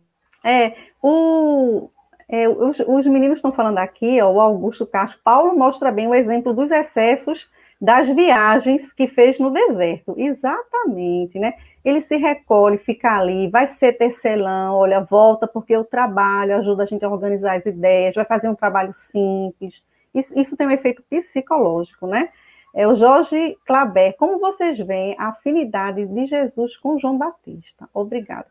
Os meninos estão falando aqui, o Augusto Castro, Paulo mostra bem o exemplo dos excessos das viagens que fez no deserto. Exatamente, né? Ele se recolhe, fica ali, vai ser tecelão, olha, volta porque eu trabalho, ajuda a gente a organizar as ideias, vai fazer um trabalho simples. Isso tem um efeito psicológico, né? O Jorge Claber, como vocês veem a afinidade de Jesus com João Batista? Obrigada.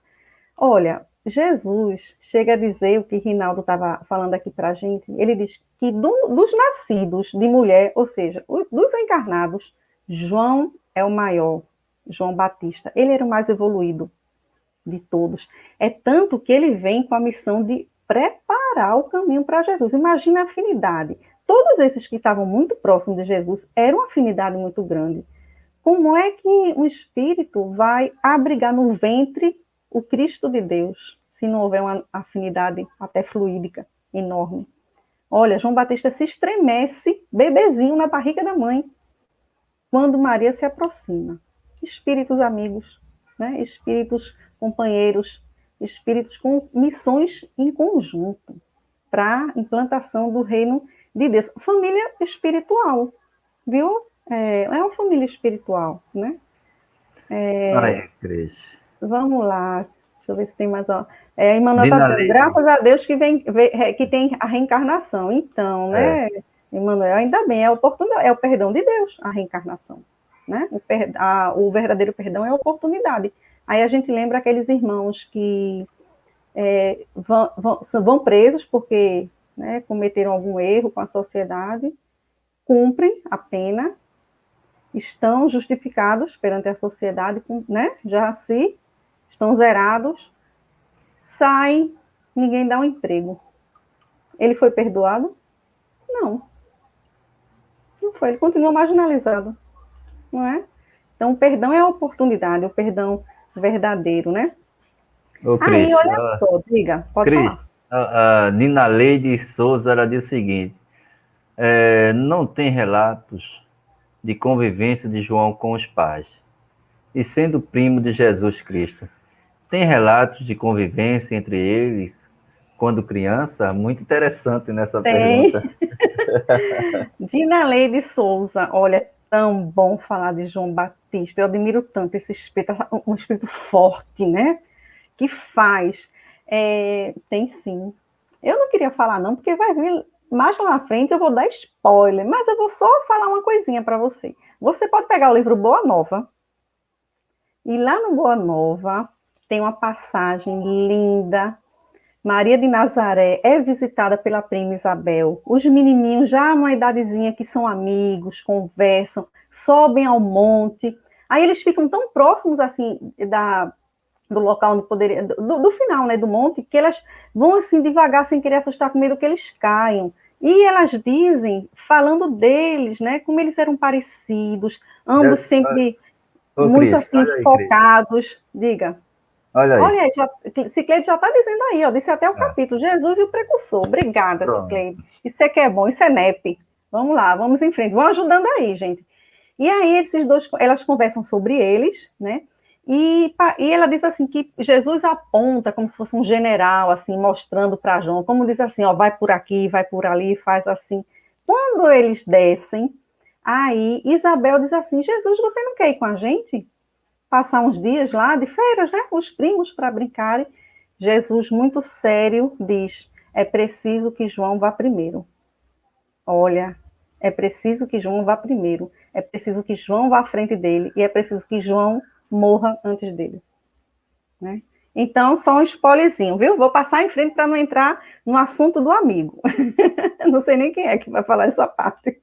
Olha, Jesus chega a dizer o que Rinaldo estava falando aqui para a gente, ele diz que dos nascidos de mulher, ou seja, dos encarnados, João é o maior, João Batista, ele era o mais evoluído de todos. É tanto que ele vem com a missão de preparar o caminho para Jesus. Imagina a afinidade. Todos esses que estavam muito próximos de Jesus eram uma afinidade muito grande. Como é que um espírito vai abrigar no ventre o Cristo de Deus, se não houver uma afinidade até fluídica enorme? Olha, João Batista se estremece, bebezinho na barriga da mãe, quando Maria se aproxima. Espíritos amigos, né? Espíritos companheiros, espíritos com missões em conjunto para a implantação do reino de Deus. Família espiritual, viu? É uma família espiritual, né? Cris. Vamos lá, deixa eu ver se tem mais. Emmanuel está dizendo, graças a Deus que tem a reencarnação. Então, né, Emmanuel, ainda bem, é o perdão de Deus, a reencarnação. Né? O verdadeiro perdão é a oportunidade. Aí a gente lembra aqueles irmãos que vão presos porque, né, cometeram algum erro com a sociedade, cumprem a pena, estão justificados perante a sociedade, né, já estão zerados, saem, ninguém dá um emprego. Ele foi perdoado? Não. Não foi, ele continua marginalizado. Não é? Então, o perdão é a oportunidade, o perdão verdadeiro, né? Cris, olha só, diga, pode falar. A Nina Leide Souza, ela diz o seguinte, não tem relatos de convivência de João com os pais. e sendo primo de Jesus Cristo. Tem relatos de convivência entre eles quando criança? Muito interessante nessa Tem. pergunta. Dina Leide Souza, olha, é tão bom falar de João Batista. Eu admiro tanto esse espírito, um espírito forte, né? Que faz. Tem sim. Eu não queria falar, não, porque vai vir mais lá na frente, eu vou dar spoiler, mas eu vou só falar uma coisinha para você. Você pode pegar o livro Boa Nova, e lá no Boa Nova tem uma passagem linda. Maria de Nazaré é visitada pela prima Isabel. Os menininhos, já uma idadezinha, que são amigos, conversam, sobem ao monte. Aí eles ficam tão próximos, assim, do local onde poderia... Do final, né, do monte, que elas vão, assim, devagar, sem querer assustar, com medo que eles caiam. E elas dizem, falando deles, né, como eles eram parecidos, ambos sempre muito, Cris, assim, focados. Diga. Olha aí. Olha aí, Cicleide já está dizendo aí, ó, disse até o capítulo, Jesus e o precursor. Obrigada, Cicleide. Isso é que é bom, isso é NEP. Vamos lá, vamos em frente, vão ajudando aí, gente. E aí, esses dois, elas conversam sobre eles, né? E ela diz assim, que Jesus aponta como se fosse um general, assim, mostrando para João, como diz assim, ó, vai por aqui, vai por ali, faz assim. Quando eles descem, aí Isabel diz assim, Jesus, você não quer ir com a gente? Passar uns dias lá de férias, né? Os primos para brincarem. Jesus, muito sério, diz: é preciso que João vá primeiro. Olha, é preciso que João vá primeiro. É preciso que João vá à frente dele. E é preciso que João morra antes dele. Né? Então, só um spoilerzinho, viu? Vou passar em frente para não entrar no assunto do amigo. Não sei nem quem é que vai falar essa parte.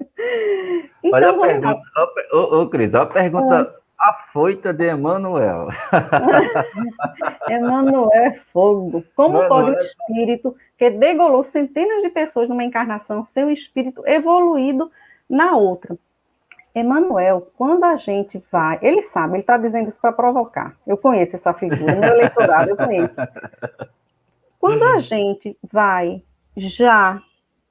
Então, olha a pergunta. Cris, a pergunta afoita de Emanuel. Emanuel é fogo. Como pode um espírito que degolou centenas de pessoas numa encarnação ser um espírito evoluído na outra? Emanuel, quando a gente vai... Ele sabe, ele está dizendo isso para provocar. Eu conheço essa figura, no meu eleitorado, eu conheço. Quando a gente vai já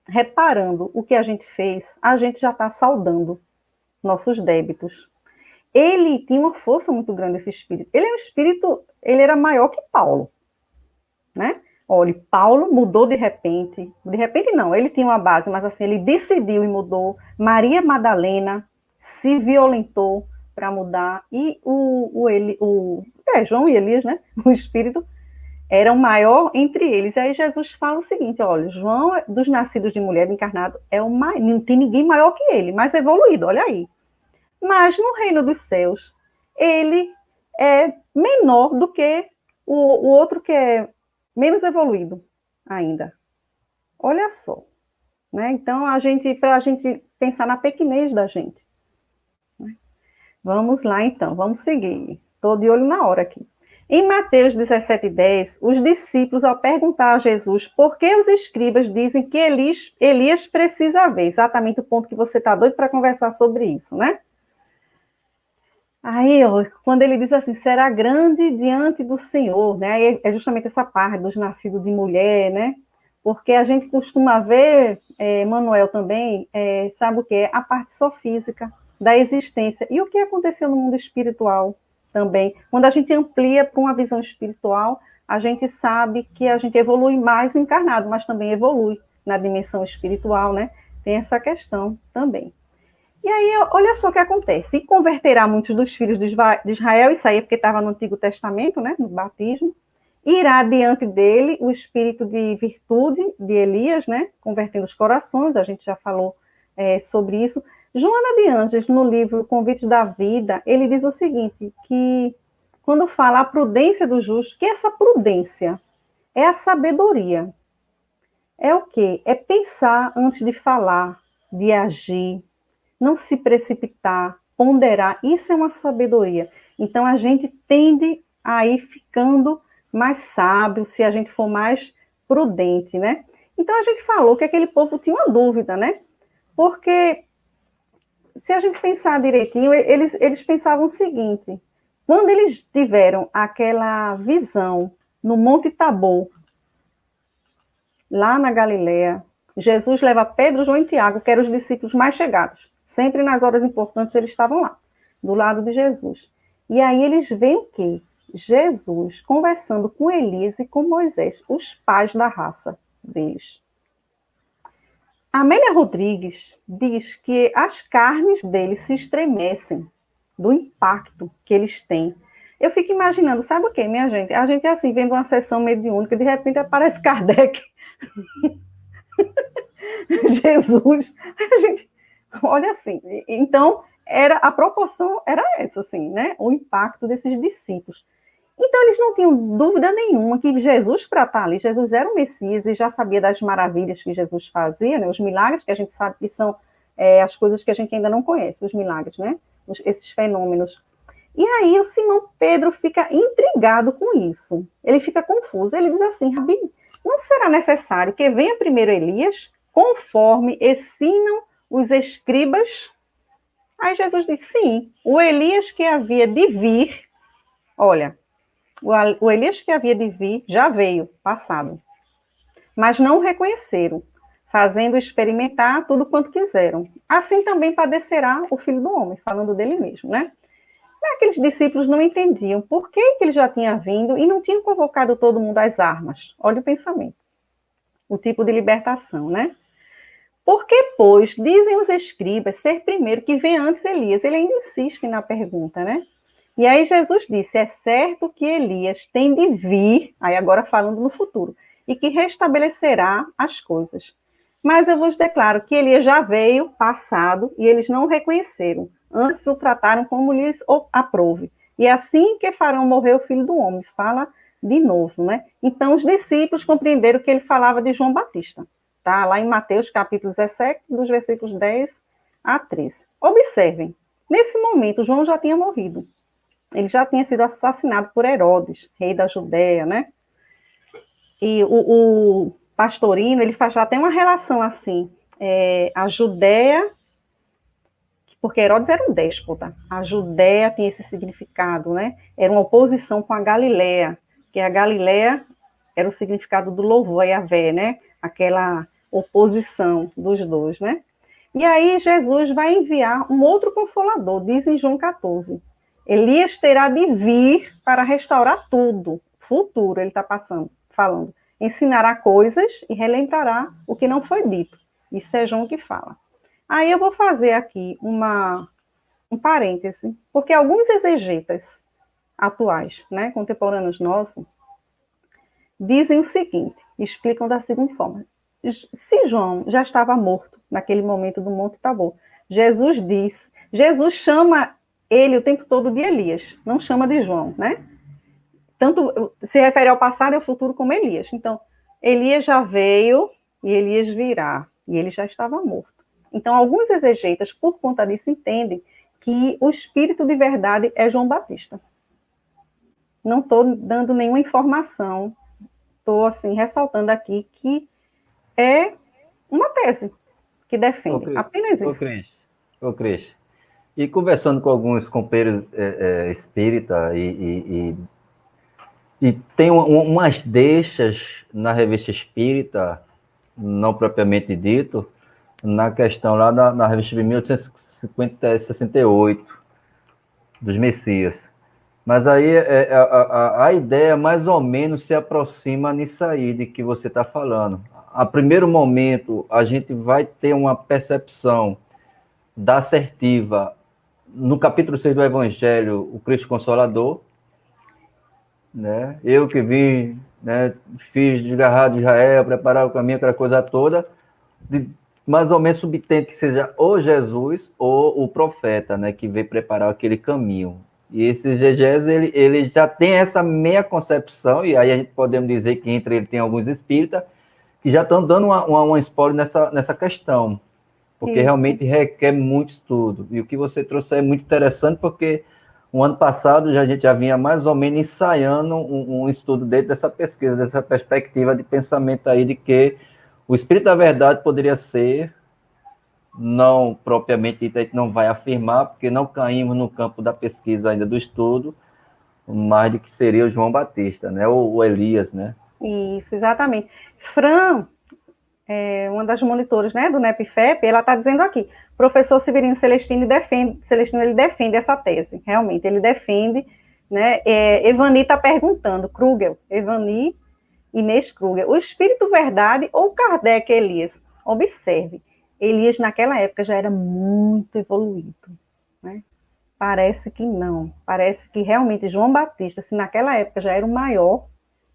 reparando o que a gente fez, a gente já está saldando nossos débitos. Ele tinha uma força muito grande, esse espírito. Ele é um espírito, ele era maior que Paulo, né? Olha, Paulo mudou de repente não, ele tinha uma base, mas assim, ele decidiu e mudou. Maria Madalena se violentou para mudar, e João e Elias, né? O espírito era o maior entre eles. E aí Jesus fala o seguinte, olha, João, dos nascidos de mulher encarnado, é o maior, não tem ninguém maior que ele, mais evoluído, olha aí. Mas no reino dos céus, ele é menor do que o outro que é menos evoluído ainda. Olha só. Né? Então, para a gente pensar na pequenez da gente. Né? Vamos lá, então, vamos seguir. Estou de olho na hora aqui. Em Mateus 17:10, os discípulos, ao perguntar a Jesus por que os escribas dizem que Elias precisa ver, exatamente o ponto que você está doido para conversar sobre isso, né? Aí, quando ele diz assim, será grande diante do Senhor, né? Aí é justamente essa parte dos nascidos de mulher, né? Porque a gente costuma ver, Manuel também, sabe o que é? A parte só física da existência. E o que aconteceu no mundo espiritual também? Quando a gente amplia para uma visão espiritual, a gente sabe que a gente evolui mais encarnado, mas também evolui na dimensão espiritual, né? Tem essa questão também. E aí, olha só o que acontece. E converterá muitos dos filhos de Israel, isso aí é porque estava no Antigo Testamento, né, no batismo. Irá diante dele o espírito de virtude de Elias, né, convertendo os corações, a gente já falou sobre isso. Joana de Ângeles, no livro Convite da Vida, ele diz o seguinte, que quando fala a prudência do justo, que essa prudência é a sabedoria. É o quê? É pensar antes de falar, de agir, não se precipitar, ponderar, isso é uma sabedoria. Então, a gente tende a ir ficando mais sábio, se a gente for mais prudente, né? Então, a gente falou que aquele povo tinha uma dúvida, né? Porque, se a gente pensar direitinho, eles pensavam o seguinte, quando eles tiveram aquela visão no Monte Tabor, lá na Galileia, Jesus leva Pedro, João e Tiago, que eram os discípulos mais chegados. Sempre nas horas importantes eles estavam lá, do lado de Jesus. E aí eles veem o quê? Jesus conversando com Elias e com Moisés, os pais da raça deles. Amélia Rodrigues diz que as carnes deles se estremecem do impacto que eles têm. Eu fico imaginando, sabe o quê, minha gente? A gente é assim, vendo uma sessão mediúnica, de repente aparece Kardec, Jesus, a gente olha assim. Então, a proporção era essa, assim, né? O impacto desses discípulos. Então, eles não tinham dúvida nenhuma que Jesus, para estar ali, Jesus era o Messias e já sabia das maravilhas que Jesus fazia, né? Os milagres, que a gente sabe que são as coisas que a gente ainda não conhece, os milagres, né? Esses fenômenos. E aí, o Simão Pedro fica intrigado com isso. Ele fica confuso. Ele diz assim: Rabi, não será necessário que venha primeiro Elias, conforme ensinam os escribas? Aí Jesus diz: sim, o Elias que havia de vir, olha, o Elias que havia de vir já veio, passado. Mas não o reconheceram, fazendo experimentar tudo quanto quiseram. Assim também padecerá o Filho do Homem, falando dele mesmo, né? Aqueles discípulos não entendiam por que ele já tinha vindo e não tinham convocado todo mundo às armas. Olha o pensamento, o tipo de libertação, né? Porque, pois, dizem os escribas ser primeiro que vem antes Elias. Ele ainda insiste na pergunta, né? E aí Jesus disse: é certo que Elias tem de vir, aí agora falando no futuro, e que restabelecerá as coisas. Mas eu vos declaro que Elias já veio, passado, e eles não o reconheceram. Antes o trataram como lhes aprouve. E assim que farão morrer o Filho do Homem. Fala de novo, né? Então os discípulos compreenderam que ele falava de João Batista. Tá? Lá em Mateus capítulo 17, dos versículos 10 a 13. Observem, nesse momento João já tinha morrido. Ele já tinha sido assassinado por Herodes, rei da Judéia, né? E o Pastorino, ele faz até uma relação assim, a Judéia, porque Herodes era um déspota, a Judéia tem esse significado, né? Era uma oposição com a Galileia, que a Galileia era o significado do louvor a Yahvé, né? Aquela oposição dos dois, né? E aí Jesus vai enviar um outro consolador, diz em João 14. Elias terá de vir para restaurar tudo. Futuro, ele está falando. Ensinará coisas e relembrará o que não foi dito. Isso é João que fala. Aí eu vou fazer aqui um parêntese, porque alguns exegetas atuais, né, contemporâneos nossos, dizem o seguinte, explicam da seguinte forma: se João já estava morto naquele momento do Monte Tabor, Jesus chama ele o tempo todo de Elias, não chama de João, né? Tanto se refere ao passado e ao futuro como Elias. Então, Elias já veio e Elias virá, e ele já estava morto. Então, alguns exegetas, por conta disso, entendem que o espírito de verdade é João Batista. Não estou dando nenhuma informação, estou assim, ressaltando aqui que é uma tese que defende, apenas isso. Ô, Cris, e conversando com alguns companheiros espírita e tem umas deixas na revista Espírita, não propriamente dito, na questão lá na revista de 1868, dos Messias. Mas aí a ideia mais ou menos se aproxima nisso aí de que você está falando. A primeiro momento, a gente vai ter uma percepção da assertiva no capítulo 6 do Evangelho, o Cristo Consolador, né? Eu que vim, né, fiz desgarrar de Israel, preparar o caminho, aquela coisa toda, mais ou menos subtende que seja ou Jesus ou o profeta, né, que veio preparar aquele caminho. E esse exegese, ele já tem essa meia concepção, e aí a gente podemos dizer que entre ele tem alguns espíritas que já estão dando uma spoiler nessa questão, porque Isso. realmente requer muito estudo. E o que você trouxe é muito interessante, porque o ano passado a gente já vinha mais ou menos ensaiando um estudo dentro dessa pesquisa, dessa perspectiva de pensamento aí de que o Espírito da Verdade poderia ser, não propriamente dito, a gente não vai afirmar, porque não caímos no campo da pesquisa ainda do estudo, mas de que seria o João Batista, né? O Elias, né? Isso, exatamente. Fran uma das monitoras, né, do NEPFEP, ela está dizendo aqui, professor Severino Celestino ele defende essa tese, realmente, ele defende, né, Evani está perguntando, Evani Inês Krugel, o espírito verdade ou Kardec Elias? Observe, Elias naquela época já era muito evoluído, né? Parece que não, parece que realmente João Batista, se naquela época já era o maior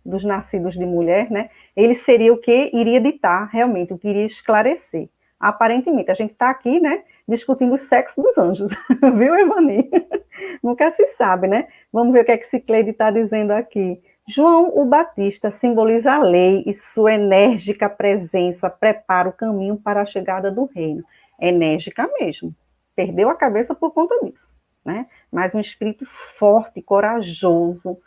dos nascidos de mulher, né? Ele seria o que iria ditar realmente, o que iria esclarecer. Aparentemente, a gente está aqui, né, discutindo o sexo dos anjos, viu, Evani? Nunca se sabe, né? Vamos ver o que é que Cicleide está dizendo aqui. João o Batista simboliza a lei e sua enérgica presença prepara o caminho para a chegada do reino. Enérgica mesmo. Perdeu a cabeça por conta disso, né? Mas um espírito forte, corajoso,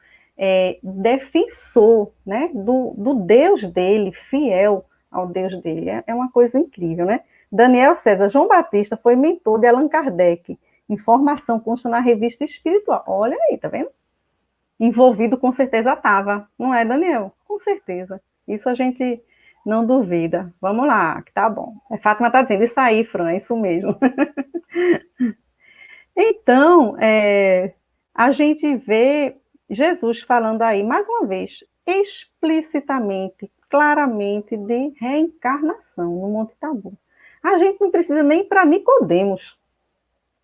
defensor, né, do Deus dele, fiel ao Deus dele. É uma coisa incrível, né? Daniel César, João Batista foi mentor de Allan Kardec. Informação consta na revista espiritual. Olha aí, tá vendo? Envolvido com certeza estava, não é, Daniel? Com certeza. Isso a gente não duvida. Vamos lá, que tá bom. Fátima está dizendo, isso aí, Fran, é isso mesmo. Então, a gente vê Jesus falando aí, mais uma vez, explicitamente, claramente, de reencarnação no Monte Tabor. A gente não precisa nem para Nicodemos,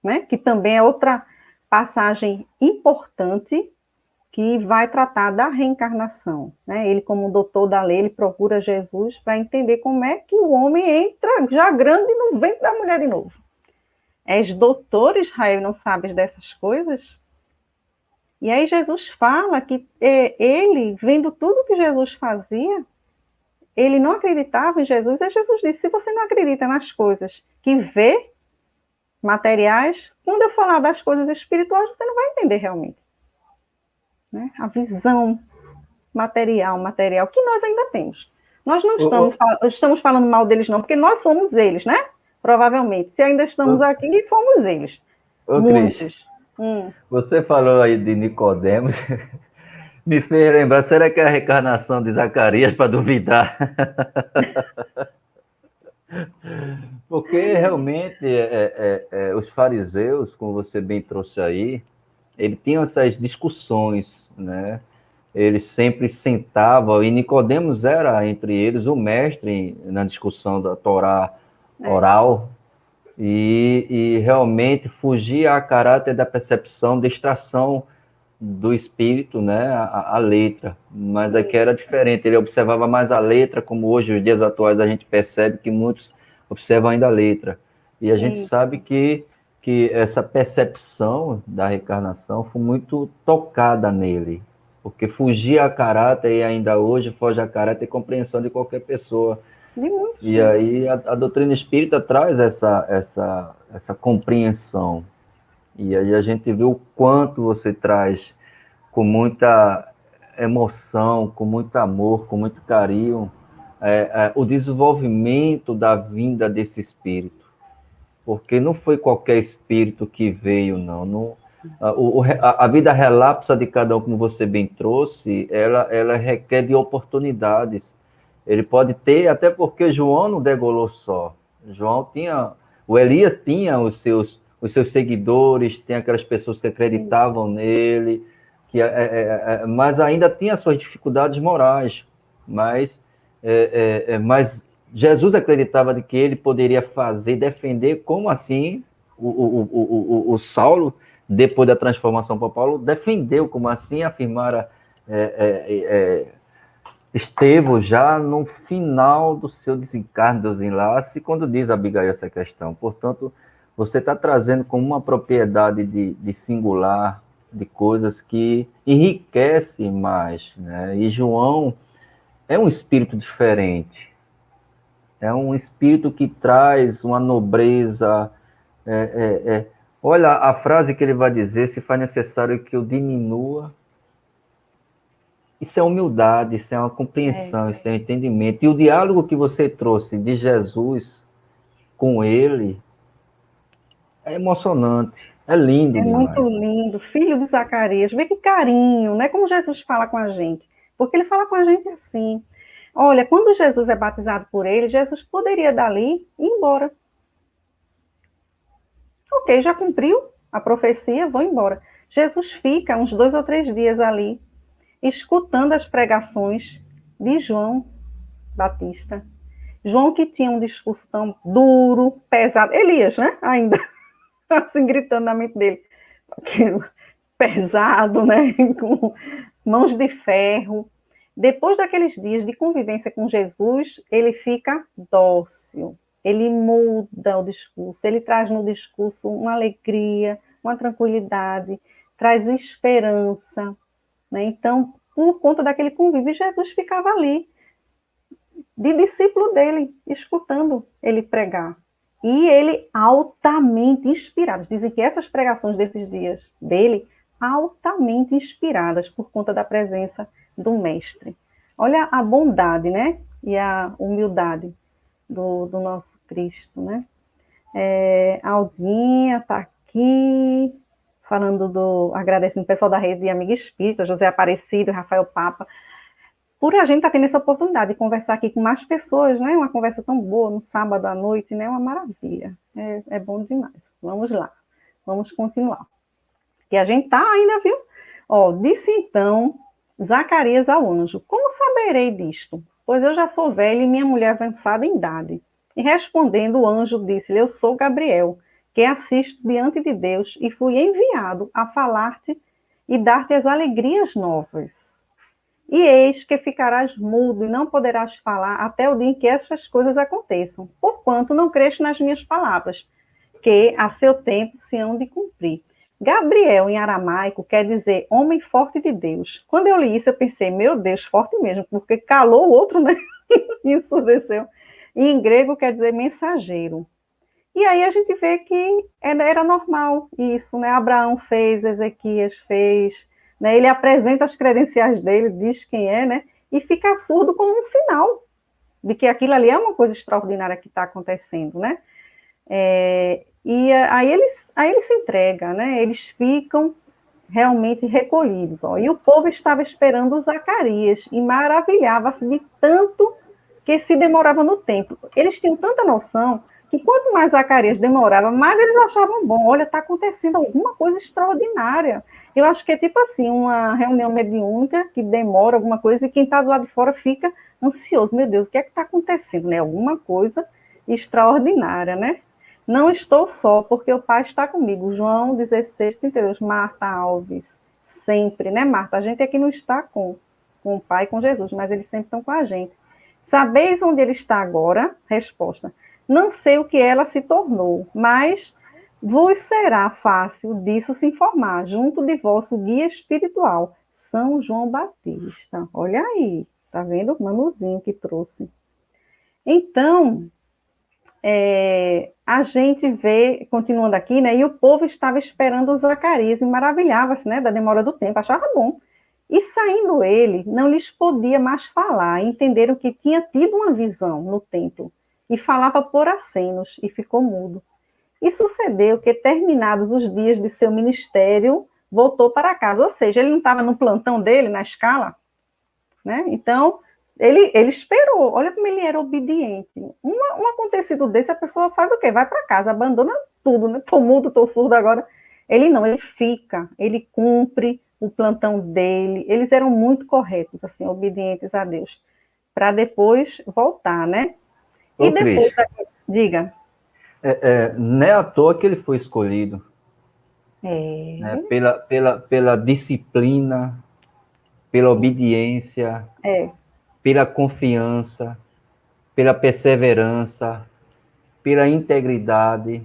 né? Que também é outra passagem importante que vai tratar da reencarnação, né? Ele, como doutor da lei, ele procura Jesus para entender como é que o homem entra já grande no ventre da mulher de novo. És doutor, Israel, não sabes dessas coisas? E aí Jesus fala que ele, vendo tudo que Jesus fazia, ele não acreditava em Jesus, e Jesus disse, se você não acredita nas coisas que vê, materiais, quando eu falar das coisas espirituais, você não vai entender realmente. Né? A visão material, que nós ainda temos. Nós não estamos falando mal deles, não, porque nós somos eles, né? Provavelmente. Se ainda estamos aqui, fomos eles. Muitos. Você falou aí de Nicodemos, me fez lembrar, será que é a reencarnação de Zacarias para duvidar? Porque realmente os fariseus, como você bem trouxe aí, eles tinham essas discussões, né? Eles sempre sentavam, e Nicodemos era, entre eles, o mestre na discussão da Torá oral, e realmente fugia a caráter da percepção, da extração do espírito, né, a letra, mas aqui era diferente, ele observava mais a letra, como hoje, nos dias atuais, a gente percebe que muitos observam ainda a letra, e a gente sabe que essa percepção da reencarnação foi muito tocada nele, porque fugia a caráter, e ainda hoje foge a caráter e compreensão de qualquer pessoa. E aí a doutrina espírita traz essa compreensão. E aí a gente vê o quanto você traz com muita emoção, com muito amor, com muito carinho, o desenvolvimento da vinda desse espírito. Porque não foi qualquer espírito que veio, não. A vida relapsa de cada um, como você bem trouxe, ela requer de oportunidades. Ele pode ter, até porque João não degolou só. O Elias tinha os seus seguidores, tem aquelas pessoas que acreditavam nele, mas ainda tinha suas dificuldades morais. Mas Jesus acreditava de que ele poderia defender, como assim o Saulo, depois da transformação para Paulo, defendeu, como assim afirmara Estevão já no final do seu desencarne, desenlace, quando diz Abigail essa questão. Portanto, você está trazendo como uma propriedade de singular, de coisas que enriquece mais, né? E João é um espírito diferente. É um espírito que traz uma nobreza. Olha a frase que ele vai dizer, se faz necessário que eu diminua. Isso é humildade, isso é uma compreensão, isso é um entendimento. E o diálogo que você trouxe de Jesus com ele é emocionante, é lindo demais. Muito lindo, filho de Zacarias, vê que carinho, né? Como Jesus fala com a gente, porque ele fala com a gente assim. Olha, quando Jesus é batizado por ele, Jesus poderia dali ir embora. Ok, já cumpriu a profecia, vou embora. Jesus fica uns 2 ou 3 dias ali, escutando as pregações de João Batista. João que tinha um discurso tão duro, pesado, Elias, né? Ainda, assim, gritando na mente dele. Pesado, né? Com mãos de ferro. Depois daqueles dias de convivência com Jesus, ele fica dócil. Ele muda o discurso, ele traz no discurso uma alegria, uma tranquilidade, traz esperança, né? Então, por conta daquele convívio, Jesus ficava ali, de discípulo dele, escutando ele pregar. E ele altamente inspirado. Dizem que essas pregações desses dias dele, altamente inspiradas por conta da presença do mestre. Olha a bondade, né? E a humildade do nosso Cristo, né? A Aldinha está aqui, agradecendo o pessoal da Rede Amiga Espírita, José Aparecido, Rafael Papa, por a gente estar tendo essa oportunidade de conversar aqui com mais pessoas, né? Uma conversa tão boa no sábado à noite, né? Uma maravilha. É bom demais. Vamos lá, vamos continuar. Que a gente está ainda, viu? Disse então Zacarias ao anjo: como saberei disto? Pois eu já sou velho e minha mulher avançada em idade. E respondendo, o anjo disse-lhe: eu sou Gabriel, que assisto diante de Deus e fui enviado a falar-te e dar-te as alegrias novas. E eis que ficarás mudo e não poderás falar até o dia em que essas coisas aconteçam, porquanto não creste nas minhas palavras, que a seu tempo se hão de cumprir. Gabriel, em aramaico, quer dizer homem forte de Deus. Quando eu li isso, eu pensei, meu Deus, forte mesmo, porque calou o outro, né? E ensurdeceu. E em grego quer dizer mensageiro. E aí a gente vê que era normal isso, né? Abraão fez, Ezequias fez, né? Ele apresenta as credenciais dele, diz quem é, né? E fica surdo como um sinal de que aquilo ali é uma coisa extraordinária que está acontecendo, né? E aí ele se entrega, né? Eles ficam realmente recolhidos. E o povo estava esperando Zacarias e maravilhava-se de tanto que se demorava no templo. Eles tinham tanta noção que quanto mais Zacarias demorava, mais eles achavam bom. Olha, está acontecendo alguma coisa extraordinária. Eu acho que é tipo assim, uma reunião mediúnica que demora alguma coisa e quem está do lado de fora fica ansioso. Meu Deus, o que é que está acontecendo? Né? Alguma coisa extraordinária, né? Não estou só, porque o Pai está comigo. João 16:32, Marta Alves. Sempre, né, Marta? A gente aqui não está com o Pai, com Jesus, mas eles sempre estão com a gente. Sabeis onde ele está agora? Resposta: não sei o que ela se tornou, mas vos será fácil disso se informar, junto de vosso guia espiritual, São João Batista. Olha aí, tá vendo o manuzinho que trouxe. Então, a gente vê, continuando aqui, né, e o povo estava esperando o Zacarias e maravilhava-se, né, da demora do tempo, achava bom. E saindo ele, não lhes podia mais falar, entenderam que tinha tido uma visão no templo, e falava por acenos, e ficou mudo. E sucedeu que, terminados os dias de seu ministério, voltou para casa, ou seja, ele não estava no plantão dele, na escala, né, então... Ele esperou, olha como ele era obediente. Um acontecido desse, a pessoa faz o quê? Vai para casa, abandona tudo, né? Tô mudo, tô surdo agora. Ele não, ele fica, ele cumpre o plantão dele. Eles eram muito corretos, assim, obedientes a Deus, para depois voltar, né? Ô, E depois, Cris, diga. não é à toa que ele foi escolhido, né? Pela disciplina, pela obediência, pela confiança, pela perseverança, pela integridade,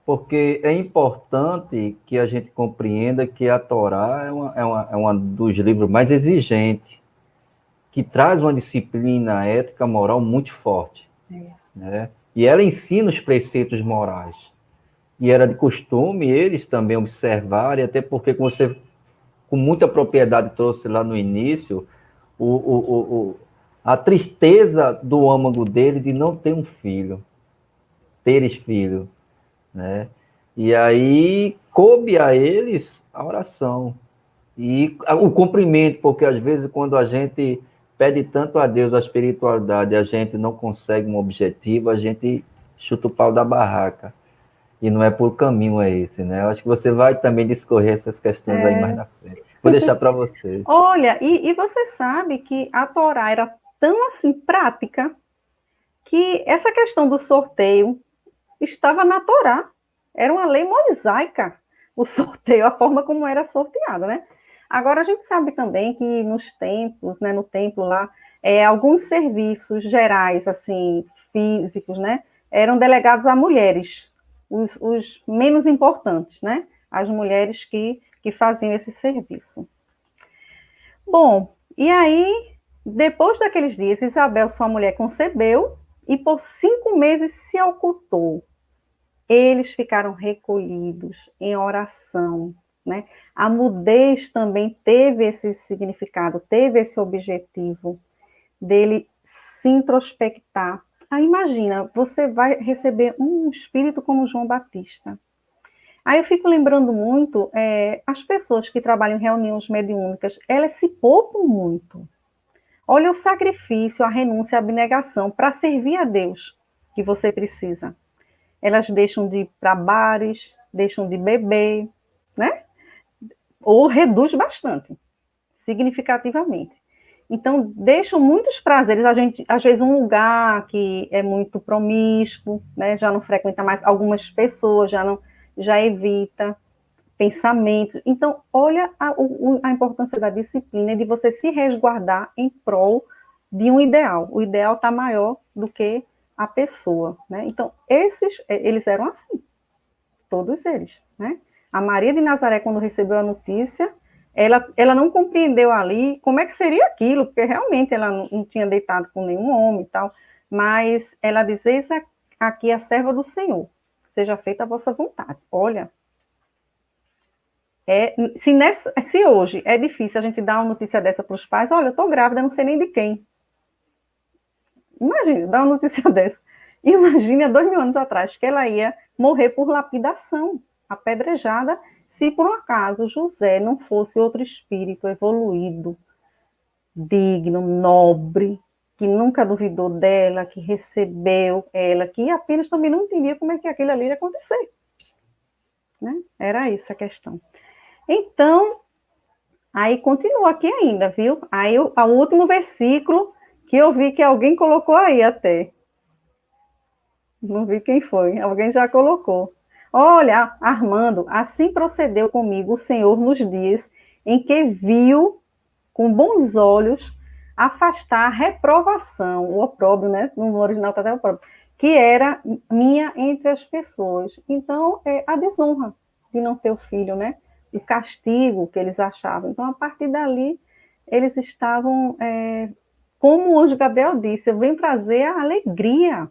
porque é importante que a gente compreenda que a Torá é uma dos livros mais exigentes, que traz uma disciplina ética, moral muito forte, né? E ela ensina os preceitos morais. E era de costume eles também observarem, até porque, como você com muita propriedade trouxe lá no início, a tristeza do âmago dele de não ter um filho, teres filho, né? E aí coube a eles a oração e o cumprimento, porque às vezes quando a gente pede tanto a Deus a espiritualidade, a gente não consegue um objetivo, a gente chuta o pau da barraca. E não é por caminho é esse, né? Eu acho que você vai também discorrer essas questões aí mais na frente. Vou deixar para você. Olha, e você sabe que a Torá era tão assim prática que essa questão do sorteio estava na Torá. Era uma lei mosaica o sorteio, a forma como era sorteado, né? Agora a gente sabe também que nos templos, né, no templo lá, alguns serviços gerais, assim, físicos, né, eram delegados a mulheres, os menos importantes, né? As mulheres que faziam esse serviço. Bom, e aí, depois daqueles dias, Isabel, sua mulher, concebeu e por 5 meses se ocultou. Eles ficaram recolhidos em oração, né? A mudez também teve esse significado, teve esse objetivo dele se introspectar. Aí imagina, você vai receber um espírito como João Batista. Aí eu fico lembrando muito, as pessoas que trabalham em reuniões mediúnicas, elas se poupam muito. Olha o sacrifício, a renúncia, a abnegação para servir a Deus que você precisa. Elas deixam de ir para bares, deixam de beber, né? Ou reduz bastante, significativamente. Então, deixam muitos prazeres. A gente, às vezes, um lugar que é muito promíscuo, né? Já não frequenta mais, algumas pessoas já evita pensamentos. Então, olha a importância da disciplina e de você se resguardar em prol de um ideal. O ideal está maior do que a pessoa, né? Então, eles eram assim, todos eles, né? A Maria de Nazaré, quando recebeu a notícia, ela não compreendeu ali como é que seria aquilo, porque realmente ela não tinha deitado com nenhum homem e tal, mas ela diz, eis aqui a serva do Senhor, seja feita a vossa vontade. Olha, se hoje é difícil a gente dar uma notícia dessa para os pais, olha, eu estou grávida, não sei nem de quem. Imagine, dar uma notícia dessa. Imagine há 2000 anos atrás que ela ia morrer por lapidação, apedrejada, se por um acaso José não fosse outro espírito evoluído, digno, nobre, que nunca duvidou dela, que recebeu ela, que apenas também não entendia como é que aquilo ali ia acontecer. Né? Era isso a questão. Então, aí continua aqui ainda, viu? Aí o último versículo que eu vi que alguém colocou aí até. Não vi quem foi, alguém já colocou. Olha, Armando, assim procedeu comigo o Senhor nos dias em que viu com bons olhos afastar a reprovação, o opróbrio, né? No original está até o opróbrio, que era minha entre as pessoas. Então, a desonra de não ter o filho, né? O castigo que eles achavam. Então, a partir dali, eles estavam, como o anjo Gabriel disse, eu venho trazer a alegria,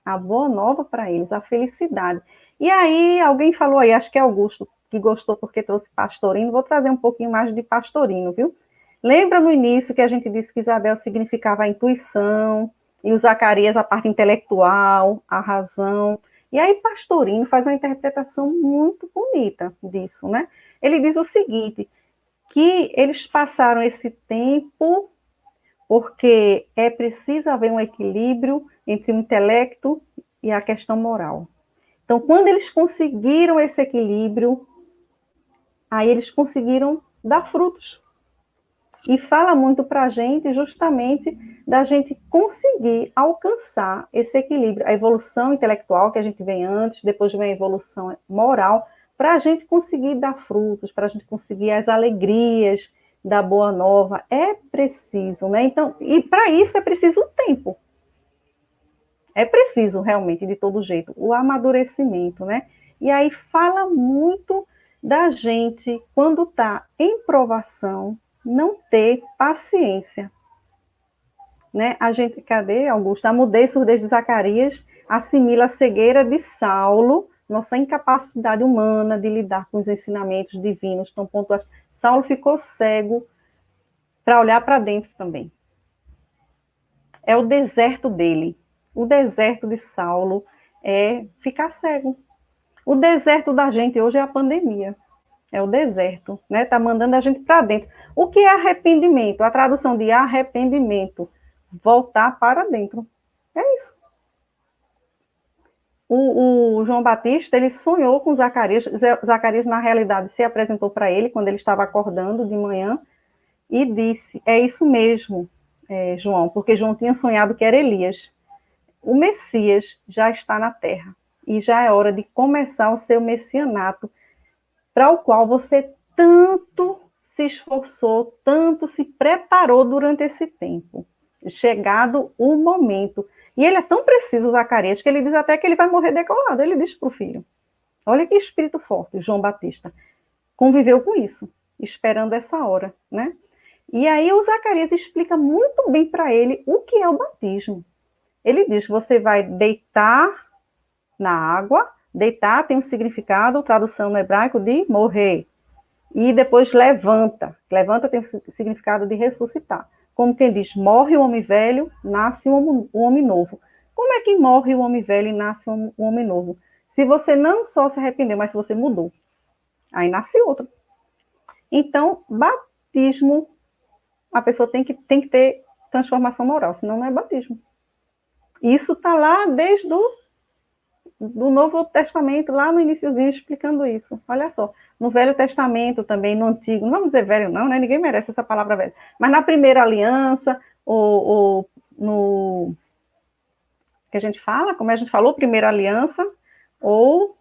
a boa nova para eles, a felicidade. E aí, alguém falou aí, acho que é Augusto, que gostou porque trouxe pastorino, vou trazer um pouquinho mais de pastorino, viu? Lembra no início que a gente disse que Isabel significava a intuição, e o Zacarias a parte intelectual, a razão. E aí Pastorino faz uma interpretação muito bonita disso, né? Ele diz o seguinte, que eles passaram esse tempo porque é preciso haver um equilíbrio entre o intelecto e a questão moral. Então, quando eles conseguiram esse equilíbrio, aí eles conseguiram dar frutos. E fala muito para a gente justamente da gente conseguir alcançar esse equilíbrio, a evolução intelectual que a gente vem antes, depois vem a evolução moral, para a gente conseguir dar frutos, para a gente conseguir as alegrias da boa nova, é preciso, né? Então, e para isso é preciso um tempo. É preciso realmente, de todo jeito, o amadurecimento, né? E aí fala muito da gente, quando está em provação, não ter paciência. Né? A gente, cadê, Augusto? A mudez, surdez de Zacarias assimila a cegueira de Saulo, nossa incapacidade humana de lidar com os ensinamentos divinos tão pontuais. Saulo ficou cego para olhar para dentro também. É o deserto dele. O deserto de Saulo é ficar cego. O deserto da gente hoje é a pandemia. É o deserto, né? Está mandando a gente para dentro. O que é arrependimento? A tradução de arrependimento, voltar para dentro. É isso. O João Batista, ele sonhou com Zacarias. Zacarias, na realidade, se apresentou para ele quando ele estava acordando de manhã e disse, é isso mesmo, João, porque João tinha sonhado que era Elias. O Messias já está na terra e já é hora de começar o seu messianato, para o qual você tanto se esforçou, tanto se preparou durante esse tempo. Chegado o momento. E ele é tão preciso, Zacarias, que ele diz até que ele vai morrer decolado. Ele diz para o filho. Olha que espírito forte, João Batista. Conviveu com isso, esperando essa hora, né? E aí o Zacarias explica muito bem para ele o que é o batismo. Ele diz, você vai deitar na água, deitar tem um significado, tradução no hebraico, de morrer. E depois levanta. Levanta tem o significado de ressuscitar. Como quem diz, morre o homem velho, nasce um homem novo. Como é que morre o homem velho e nasce um homem novo? Se você não só se arrependeu, mas se você mudou. Aí nasce outro. Então, batismo, a pessoa tem que ter transformação moral, senão não é batismo. Isso está lá desde do Novo Testamento, lá no iniciozinho, explicando isso. Olha só, no Velho Testamento também, no Antigo, não vamos dizer velho não, né? Ninguém merece essa palavra velho. Mas na primeira aliança, ou no que a gente fala, como a gente falou, primeira aliança, ou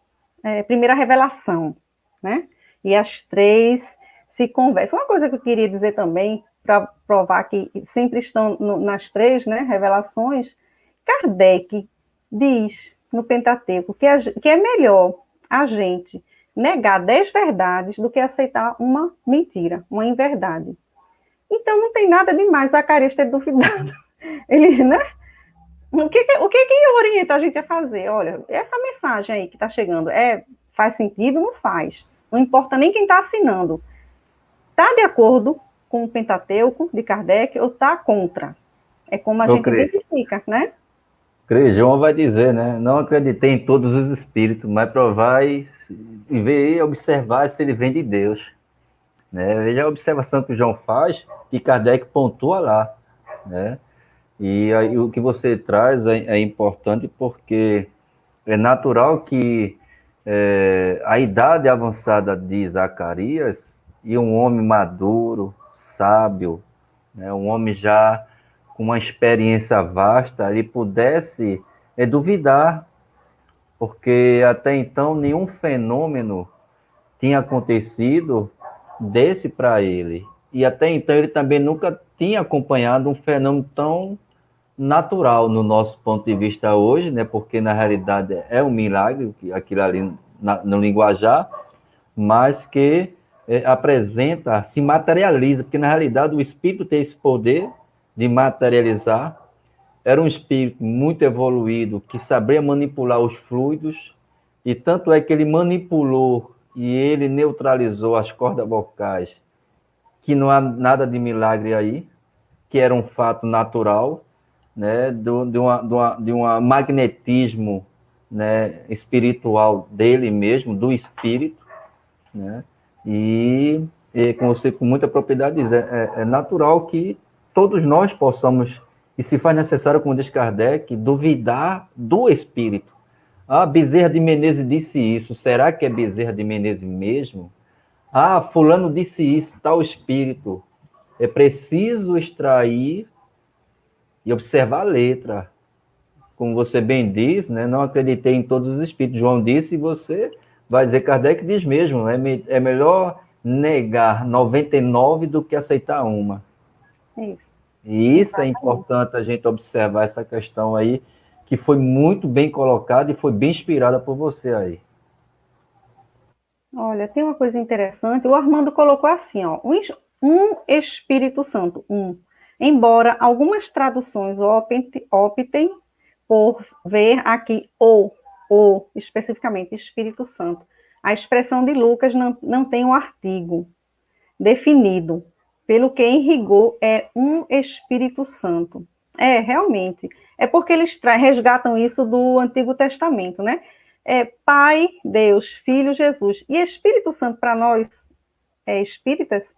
primeira revelação, né? E as três se conversam. Uma coisa que eu queria dizer também, para provar que sempre estão nas três, né, revelações, Kardec diz no Pentateuco que é melhor a gente negar 10 verdades do que aceitar uma mentira, uma inverdade. Então não tem nada demais Zacarias ter duvidado. Ele, né? O que orienta a gente a fazer? Olha, essa mensagem aí que está chegando, faz sentido? Não faz. Não importa nem quem está assinando. Está de acordo com o Pentateuco de Kardec ou está contra? É como a gente verifica, né? João vai dizer, né? Não acreditei em todos os espíritos, mas provar e ver e observar se ele vem de Deus. Né? Veja a observação que o João faz, que Kardec pontua lá. Né? E aí, o que você traz é importante porque é natural que a idade avançada de Zacarias e um homem maduro, sábio, né? Um homem já com uma experiência vasta, ele pudesse duvidar, porque até então nenhum fenômeno tinha acontecido desse para ele. E até então ele também nunca tinha acompanhado um fenômeno tão natural no nosso ponto de vista hoje, né? Porque na realidade é um milagre, aquilo ali no linguajar, mas que apresenta, se materializa, porque na realidade o espírito tem esse poder de materializar. Era um espírito muito evoluído, que sabia manipular os fluidos, e tanto é que ele manipulou e ele neutralizou as cordas vocais, que não há nada de milagre aí, que era um fato natural, né, de um magnetismo, né, espiritual dele mesmo, do espírito, né, e como você com muita propriedade diz, é natural que todos nós possamos, e se faz necessário, como diz Kardec, duvidar do espírito. Ah, Bezerra de Menezes disse isso, será que é Bezerra de Menezes mesmo? Ah, fulano disse isso, tal espírito. É preciso extrair e observar a letra. Como você bem diz, né? Não acreditei em todos os espíritos. João disse, e você vai dizer, Kardec diz mesmo, é melhor negar 99 do que aceitar uma. Isso. E isso é importante a gente observar essa questão aí, que foi muito bem colocada e foi bem inspirada por você aí. Olha, tem uma coisa interessante, o Armando colocou assim, ó, um Espírito Santo, embora algumas traduções optem por ver aqui o especificamente Espírito Santo. A expressão de Lucas não tem um artigo definido, pelo que em rigor é um Espírito Santo. Realmente, é porque eles resgatam isso do Antigo Testamento, né? Pai, Deus, Filho, Jesus. E Espírito Santo, para nós espíritas,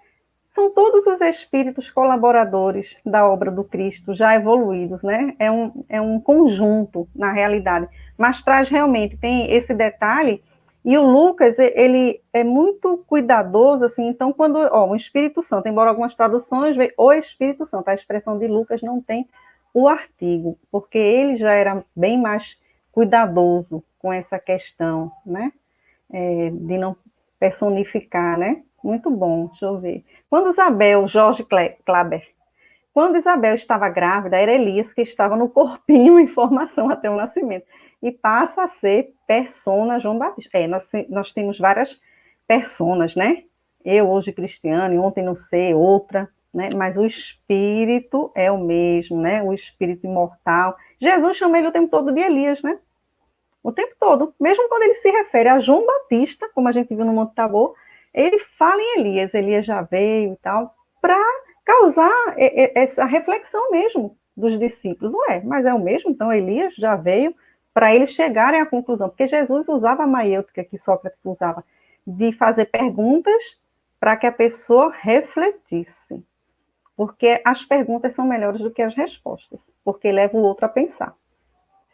são todos os espíritos colaboradores da obra do Cristo, já evoluídos, né? É um conjunto, na realidade. Mas traz realmente, tem esse detalhe, e o Lucas, ele é muito cuidadoso, assim, então quando, o Espírito Santo, embora algumas traduções, o Espírito Santo, a expressão de Lucas não tem o artigo, porque ele já era bem mais cuidadoso com essa questão, né? De não personificar, né? Muito bom, deixa eu ver. Quando Isabel, Jorge Claber, quando Isabel estava grávida, era Elias que estava no corpinho em formação até o nascimento. E passa a ser persona João Batista. Nós temos várias personas, né? Eu hoje Cristiane, ontem não sei, outra, né? Mas o espírito é o mesmo, né? O espírito imortal. Jesus chama ele o tempo todo de Elias, né? O tempo todo. Mesmo quando ele se refere a João Batista, como a gente viu no Monte Tabor, ele fala em Elias. Elias já veio e tal, para causar essa reflexão mesmo dos discípulos. Mas é o mesmo? Então Elias já veio, para eles chegarem à conclusão, porque Jesus usava a maiêutica que Sócrates usava, de fazer perguntas para que a pessoa refletisse, porque as perguntas são melhores do que as respostas, porque leva o outro a pensar.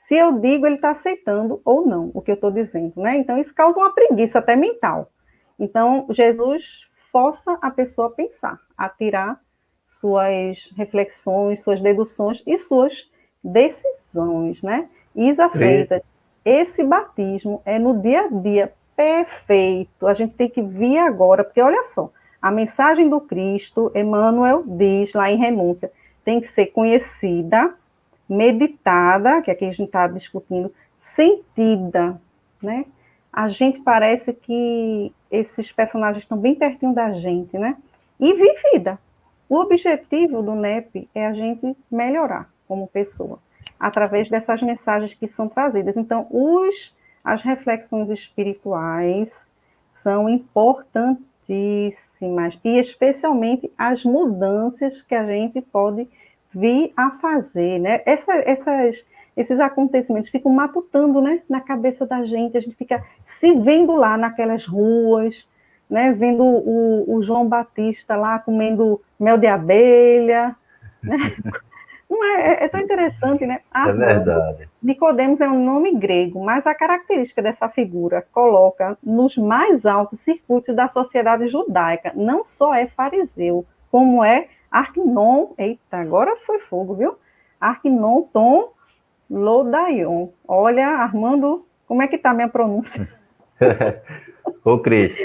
Se eu digo, ele está aceitando ou não o que eu estou dizendo, né? Então isso causa uma preguiça até mental. Então Jesus força a pessoa a pensar, a tirar suas reflexões, suas deduções e suas decisões, né? Isa Freitas, esse batismo é no dia a dia perfeito. A gente tem que vir agora, porque olha só, a mensagem do Cristo, Emmanuel diz lá em Renúncia, tem que ser conhecida, meditada, que aqui a gente está discutindo, sentida, né? A gente parece que esses personagens estão bem pertinho da gente, né? E vivida. O objetivo do NEP é a gente melhorar como pessoa, através dessas mensagens que são trazidas. Então, as reflexões espirituais são importantíssimas, e especialmente as mudanças que a gente pode vir a fazer, né? Esses acontecimentos ficam matutando, né, na cabeça da gente, a gente fica se vendo lá naquelas ruas, né, vendo o João Batista lá comendo mel de abelha, né? Não é tão interessante, né? É verdade. Nicodemos é um nome grego, mas a característica dessa figura coloca nos mais altos circuitos da sociedade judaica. Não só é fariseu, como é Arquinon, eita, agora foi fogo, viu? Arquinon Tom Lodaion. Olha, Armando, como é que tá a minha pronúncia? Ô, Cris,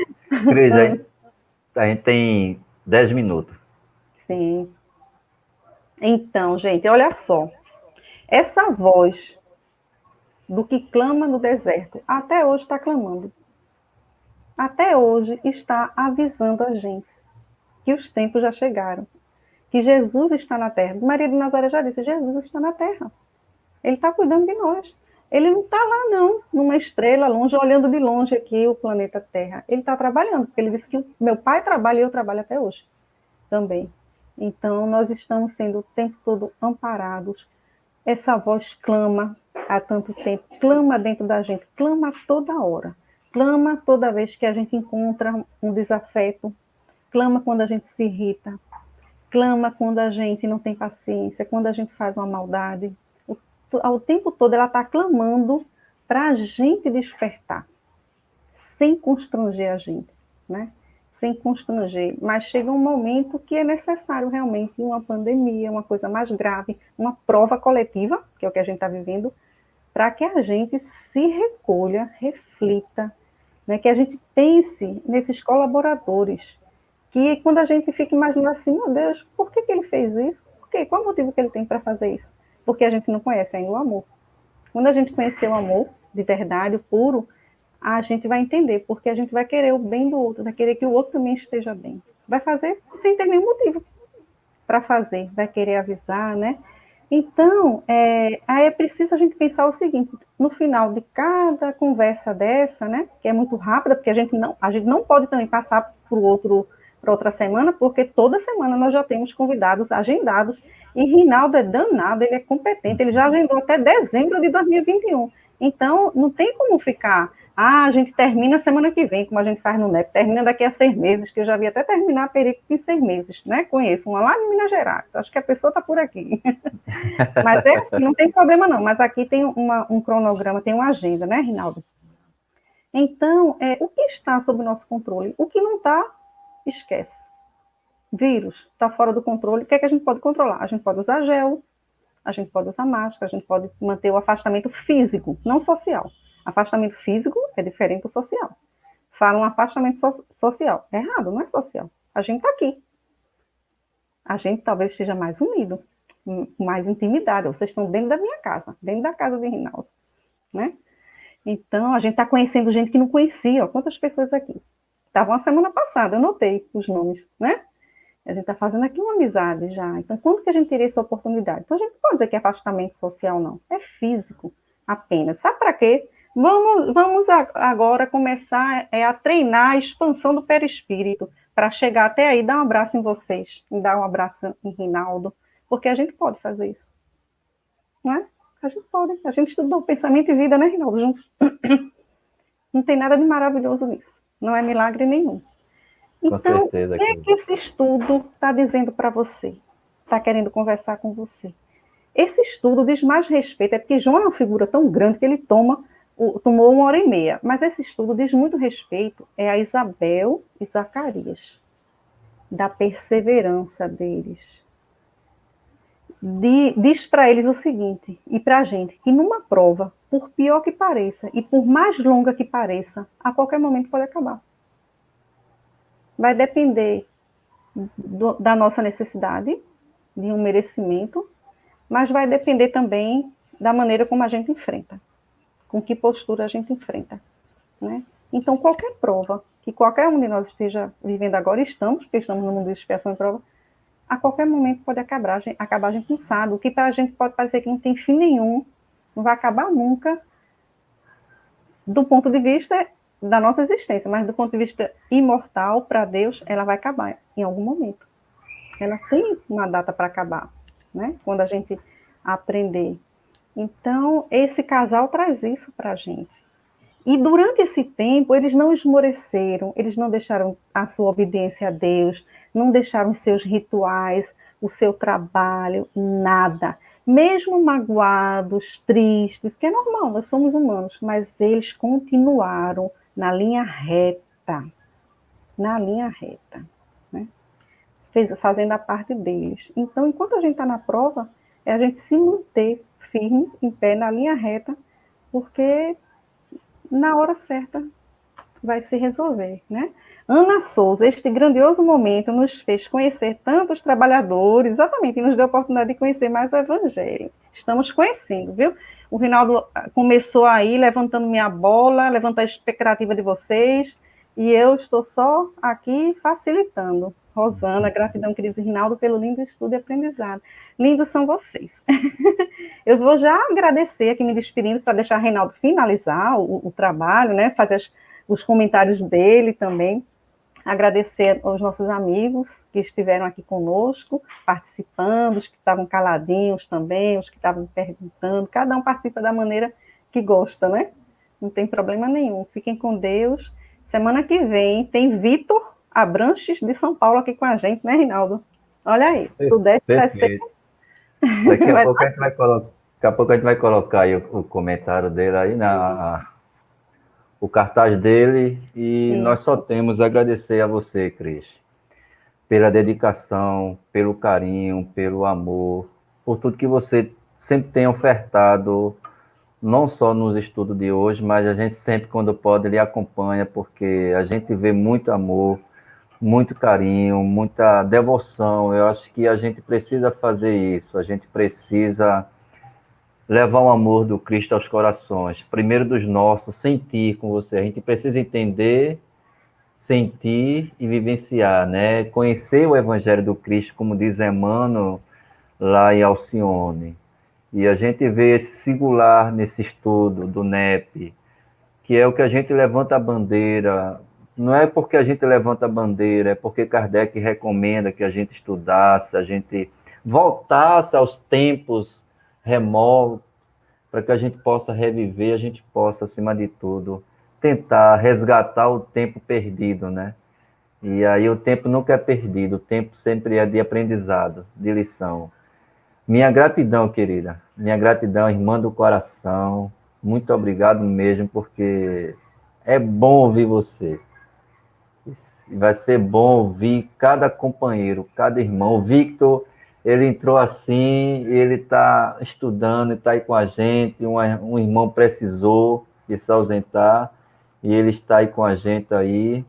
a gente tem 10 minutos. Sim. Então, gente, olha só. Essa voz do que clama no deserto, até hoje está clamando. Até hoje está avisando a gente que os tempos já chegaram, que Jesus está na terra. Maria de Nazaré já disse, Jesus está na terra. Ele está cuidando de nós. Ele não está lá, não, numa estrela longe, olhando de longe aqui o planeta Terra. Ele está trabalhando, porque ele disse que meu pai trabalha e eu trabalho até hoje também. Então, nós estamos sendo o tempo todo amparados. Essa voz clama há tanto tempo, clama dentro da gente, clama toda hora. Clama toda vez que a gente encontra um desafeto, clama quando a gente se irrita, clama quando a gente não tem paciência, quando a gente faz uma maldade. Ao tempo todo ela está clamando para a gente despertar, sem constranger a gente, né? Sem constranger, mas chega um momento que é necessário realmente uma pandemia, uma coisa mais grave, uma prova coletiva, que é o que a gente está vivendo, para que a gente se recolha, reflita, né? Que a gente pense nesses colaboradores, que quando a gente fica imaginando assim, meu Deus, por que ele fez isso? Por quê? Qual o motivo que ele tem para fazer isso? Porque a gente não conhece ainda o amor. Quando a gente conhecer o amor de verdade, o puro, a gente vai entender, porque a gente vai querer o bem do outro, vai querer que o outro também esteja bem. Vai fazer sem ter nenhum motivo para fazer, vai querer avisar, né? Então, aí é preciso a gente pensar o seguinte, no final de cada conversa dessa, né, que é muito rápida, porque a gente não pode também passar para outra semana, porque toda semana nós já temos convidados agendados, e Rinaldo é danado, ele é competente, ele já agendou até dezembro de 2021. Então, não tem como ficar, a gente termina semana que vem, como a gente faz no NEP, termina daqui a 6 meses, que eu já vi até terminar a perícia em 6 meses, né? Conheço uma lá em Minas Gerais, acho que a pessoa está por aqui. Mas é assim, não tem problema não, mas aqui tem um cronograma, tem uma agenda, né, Rinaldo? Então, o que está sob o nosso controle? O que não está, esquece. Vírus está fora do controle, o que é que a gente pode controlar? A gente pode usar gel, a gente pode usar máscara, a gente pode manter o afastamento físico, não social. Afastamento físico é diferente do social. Fala um afastamento social. É errado, não é social. A gente está aqui. A gente talvez esteja mais unido, com mais intimidade. Vocês estão dentro da minha casa, dentro da casa de Rinaldo, né? Então, a gente está conhecendo gente que não conhecia. Ó, quantas pessoas aqui? Estavam a semana passada, eu notei os nomes, né? A gente está fazendo aqui uma amizade já. Então, quando que a gente teria essa oportunidade? Então, a gente não pode dizer que é afastamento social, não. É físico apenas. Sabe para quê? Vamos agora começar a treinar a expansão do perispírito para chegar até aí, dar um abraço em vocês, dar um abraço em Rinaldo, porque a gente pode fazer isso. Não é? A gente pode. A gente estudou pensamento e vida, né, Rinaldo? Juntos. Não tem nada de maravilhoso nisso. Não é milagre nenhum. Então, certeza, o que é que esse estudo está dizendo para você? Está querendo conversar com você? Esse estudo diz mais respeito, é porque João é uma figura tão grande que ele tomou 1h30, mas esse estudo diz muito respeito a Isabel e Zacarias, da perseverança deles. Diz para eles o seguinte, e para a gente, que numa prova, por pior que pareça, e por mais longa que pareça, a qualquer momento pode acabar. Vai depender da nossa necessidade, de um merecimento, mas vai depender também da maneira como a gente enfrenta, com que postura a gente enfrenta, né? Então, qualquer prova que qualquer um de nós esteja vivendo agora, porque estamos no mundo de expiação e prova, a qualquer momento pode acabar, a gente não sabe, o que para a gente pode parecer que não tem fim nenhum, não vai acabar nunca, do ponto de vista da nossa existência, mas do ponto de vista imortal, para Deus, ela vai acabar em algum momento. Ela tem uma data para acabar, né? Quando a gente aprender. Então, esse casal traz isso para a gente. E durante esse tempo, eles não esmoreceram, eles não deixaram a sua obediência a Deus, não deixaram os seus rituais, o seu trabalho, nada. Mesmo magoados, tristes, que é normal, nós somos humanos, mas eles continuaram na linha reta, né? Fazendo a parte deles. Então, enquanto a gente está na prova, é a gente se manter firme, em pé, na linha reta, porque na hora certa vai se resolver, né? Ana Souza, este grandioso momento nos fez conhecer tantos trabalhadores, exatamente, e nos deu a oportunidade de conhecer mais o Evangelho. Estamos conhecendo, viu? O Rinaldo começou aí levantando minha bola, levantando a expectativa de vocês, e eu estou só aqui facilitando. Rosana, gratidão, Cris e Rinaldo, pelo lindo estudo e aprendizado. Lindos são vocês. Eu vou já agradecer aqui, me despedindo, para deixar o Rinaldo finalizar o trabalho, né? Fazer os comentários dele também. Agradecer aos nossos amigos que estiveram aqui conosco, participando, os que estavam caladinhos também, os que estavam perguntando. Cada um participa da maneira que gosta, né? Não tem problema nenhum. Fiquem com Deus. Semana que vem tem Vitor Abranches de São Paulo aqui com a gente, né, Rinaldo? Olha aí, Sudeste vai ser... Daqui a pouco a gente vai colocar, daqui a pouco a gente vai colocar aí o comentário dele aí, o cartaz dele, e nós só temos a agradecer a você, Cris, pela dedicação, pelo carinho, pelo amor, por tudo que você sempre tem ofertado, não só nos estudos de hoje, mas a gente sempre, quando pode, lhe acompanha, porque a gente vê muito amor, muito carinho, muita devoção. Eu acho que a gente precisa fazer isso, a gente precisa levar o amor do Cristo aos corações, primeiro dos nossos, sentir com você. A gente precisa entender, sentir e vivenciar, né? Conhecer o Evangelho do Cristo, como diz Emmanuel lá em Alcione. E a gente vê esse singular nesse estudo do NEP, que é o que a gente levanta a bandeira. Não é porque a gente levanta a bandeira, é porque Kardec recomenda que a gente estudasse, a gente voltasse aos tempos remotos, para que a gente possa reviver, a gente possa, acima de tudo, tentar resgatar o tempo perdido, né? E aí o tempo nunca é perdido, o tempo sempre é de aprendizado, de lição. Minha gratidão, querida, minha gratidão, irmã do coração, muito obrigado mesmo, porque é bom ouvir você. Vai ser bom ouvir cada companheiro, cada irmão. O Victor, ele entrou assim, ele está estudando, está aí com a gente. Um irmão precisou de se ausentar e ele está aí com a gente aí.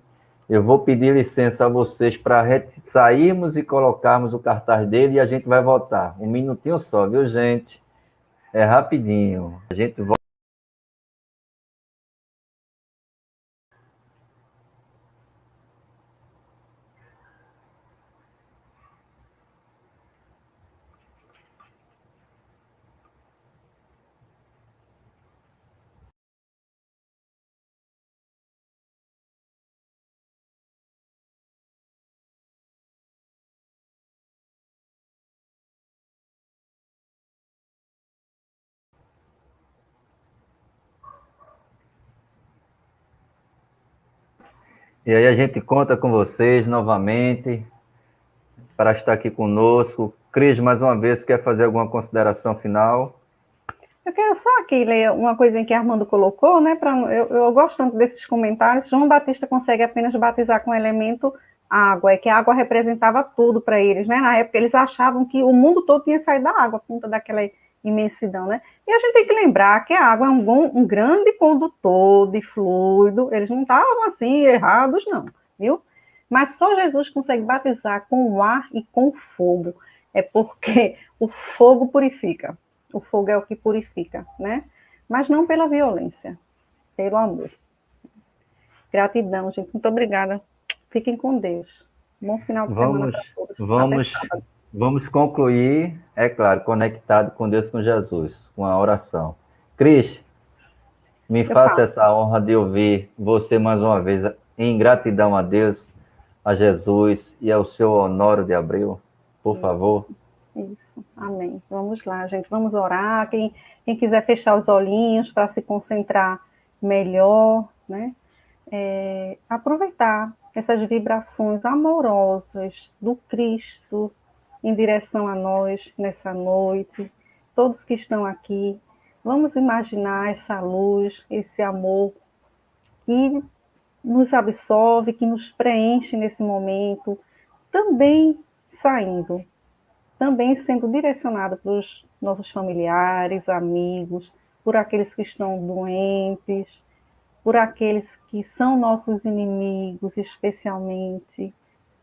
Eu vou pedir licença a vocês para sairmos e colocarmos o cartaz dele e a gente vai voltar. Um minutinho só, viu, gente? É rapidinho. A gente volta. E aí a gente conta com vocês novamente para estar aqui conosco. Cris, mais uma vez, quer fazer alguma consideração final? Eu quero só aqui ler uma coisinha que Armando colocou, né? Eu gosto tanto desses comentários. João Batista consegue apenas batizar com o elemento água, é que a água representava tudo para eles, né? Na época eles achavam que o mundo todo tinha saído da água, por conta daquela imensidão, né? E a gente tem que lembrar que a água é um grande condutor de fluido, eles não estavam assim errados, não, viu? Mas só Jesus consegue batizar com o ar e com o fogo, é porque o fogo purifica. O fogo é o que purifica, né? Mas não pela violência, pelo amor. Gratidão, gente. Muito obrigada. Fiquem com Deus. Bom final de semana para todos. Vamos concluir, é claro, conectado com Deus, com Jesus, com a oração. Cris, me faça essa honra de ouvir você mais uma vez, em gratidão a Deus, a Jesus e ao seu Honório de Abreu, por favor. Isso, amém. Vamos lá, gente, vamos orar. Quem quiser fechar os olhinhos para se concentrar melhor, né? Aproveitar essas vibrações amorosas do Cristo em direção a nós nessa noite, todos que estão aqui. Vamos imaginar essa luz, esse amor que nos absorve, que nos preenche nesse momento, também saindo, também sendo direcionado para os nossos familiares, amigos, por aqueles que estão doentes, por aqueles que são nossos inimigos, especialmente,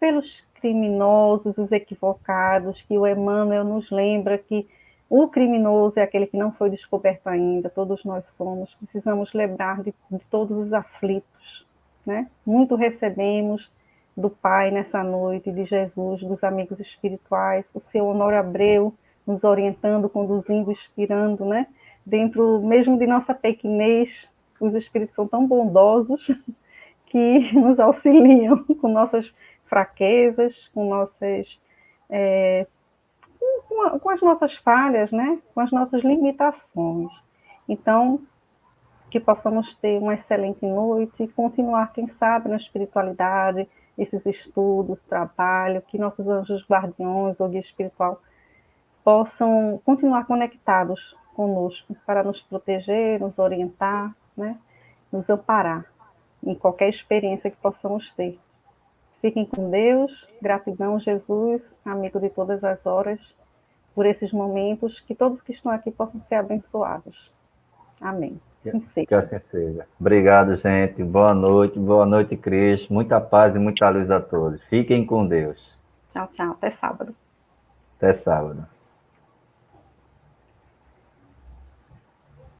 pelos criminosos, os equivocados, que o Emmanuel nos lembra que o criminoso é aquele que não foi descoberto ainda, todos nós somos, precisamos lembrar de todos os aflitos, né? Muito recebemos do Pai nessa noite, de Jesus, dos amigos espirituais, o seu Honório Abreu nos orientando, conduzindo, inspirando, né? Dentro mesmo de nossa pequenez, os espíritos são tão bondosos que nos auxiliam com nossas fraquezas, com nossas com as nossas falhas, né? Com as nossas limitações. Então, que possamos ter uma excelente noite e continuar, quem sabe, na espiritualidade, esses estudos, trabalho, que nossos anjos guardiões ou guia espiritual possam continuar conectados conosco para nos proteger, nos orientar, né? Nos amparar em qualquer experiência que possamos ter. Fiquem com Deus, gratidão, Jesus, amigo de todas as horas, por esses momentos, que todos que estão aqui possam ser abençoados. Amém. Que assim seja. Obrigado, gente. Boa noite, Cris. Muita paz e muita luz a todos. Fiquem com Deus. Tchau, tchau. Até sábado. Até sábado.